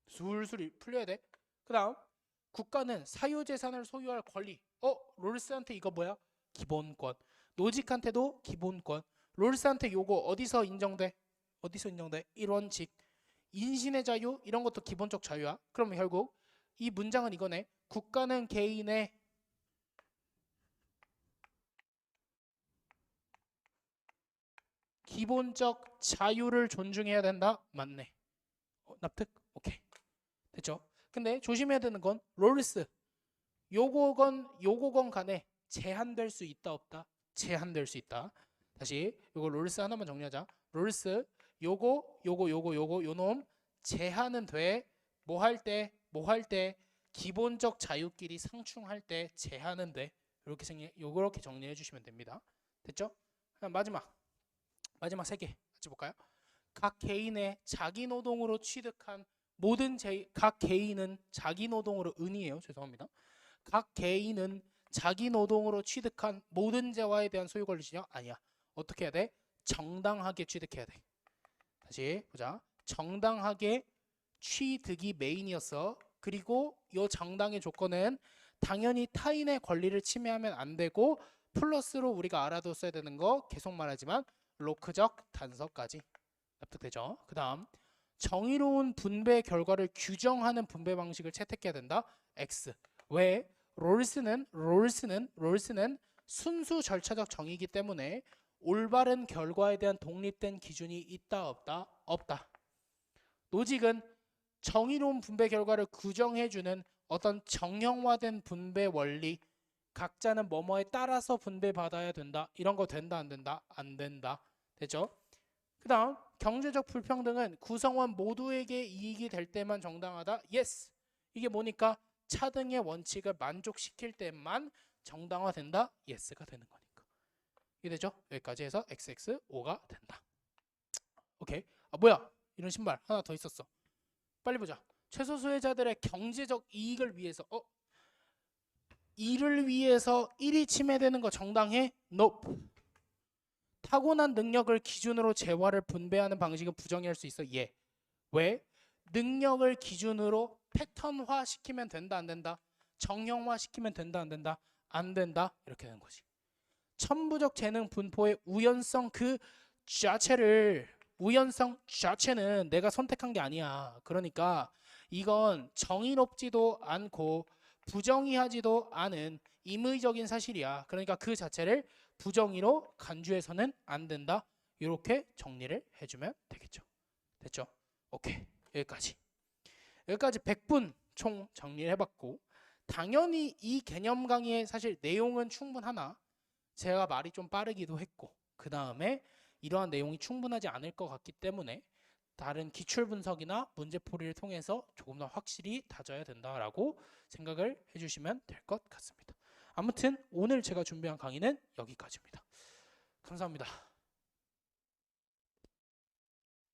술술 풀려야 돼. 그 다음 국가는 사유재산을 소유할 권리. 롤스한테 이거 뭐야? 기본권. 노직한테도 기본권. 롤스한테 요거 어디서 인정돼? 어디서 인정돼? 1원칙. 인신의 자유 이런 것도 기본적 자유야. 그러면 결국 이 문장은 이거네. 국가는 개인의 기본적 자유를 존중해야 된다. 맞네. 납득? 오케이. 됐죠? 근데 조심해야 되는 건 롤스. 요거건 간에 제한될 수 있다 없다? 제한될 수 있다. 다시 요거 롤스 하나만 정리하자. 롤스 요놈 제한은 돼. 뭐 할 때 기본적 자유끼리 상충할 때 제한은 돼. 요렇게 정리해 주시면 됩니다. 됐죠? 마지막 3개 같이 볼까요? 각 개인의 자기 노동으로 취득한 각 개인은 자기 노동으로 은이에요. 죄송합니다. 각 개인은 자기 노동으로 취득한 모든 재화에 대한 소유 권리지냐? 아니야. 어떻게 해야 돼? 정당하게 취득해야 돼. 다시 보자. 정당하게 취득이 메인이었어. 그리고 이 정당의 조건은 당연히 타인의 권리를 침해하면 안 되고 플러스로 우리가 알아뒀어야 되는 거 계속 말하지만 로크적 단서까지 납득되죠? 그 다음 정의로운 분배 결과를 규정하는 분배 방식을 채택해야 된다. X. 왜? 롤스는 순수 절차적 정의이기 때문에 올바른 결과에 대한 독립된 기준이 있다 없다? 없다. 노직은 정의로운 분배 결과를 규정해주는 어떤 정형화된 분배 원리, 각자는 뭐뭐에 따라서 분배받아야 된다. 이런 거 된다 안 된다? 안 된다. 됐죠? 그 다음 경제적 불평등은 구성원 모두에게 이익이 될 때만 정당하다. Yes. 이게 뭐니까? 차등의 원칙을 만족시킬 때만 정당화된다. Yes가 되는 거니까. 이해되죠? 여기까지 해서 XXO가 된다. 오케이. 뭐야? 이런 신발 하나 더 있었어. 빨리 보자. 최소 수혜자들의 경제적 이익을 위해서 이를 위해서 일이 침해되는 거 정당해? Nope. 타고난 능력을 기준으로 재화를 분배하는 방식은 부정의할 수 있어? 예. 왜? 능력을 기준으로 패턴화 시키면 된다 안 된다? 정형화 시키면 된다 안 된다? 안 된다. 이렇게 되는 거지. 천부적 재능 분포의 우연성 우연성 자체는 내가 선택한 게 아니야. 그러니까 이건 정의롭지도 않고 부정의하지도 않은 임의적인 사실이야. 그러니까 그 자체를 부정의로 간주해서는 안 된다. 이렇게 정리를 해주면 되겠죠. 됐죠? 오케이. 여기까지 100분 총 정리를 해봤고, 당연히 이 개념 강의의 사실 내용은 충분하나 제가 말이 좀 빠르기도 했고, 그 다음에 이러한 내용이 충분하지 않을 것 같기 때문에 다른 기출 분석이나 문제풀이를 통해서 조금 더 확실히 다져야 된다라고 생각을 해주시면 될 것 같습니다. 아무튼 오늘 제가 준비한 강의는 여기까지입니다. 감사합니다.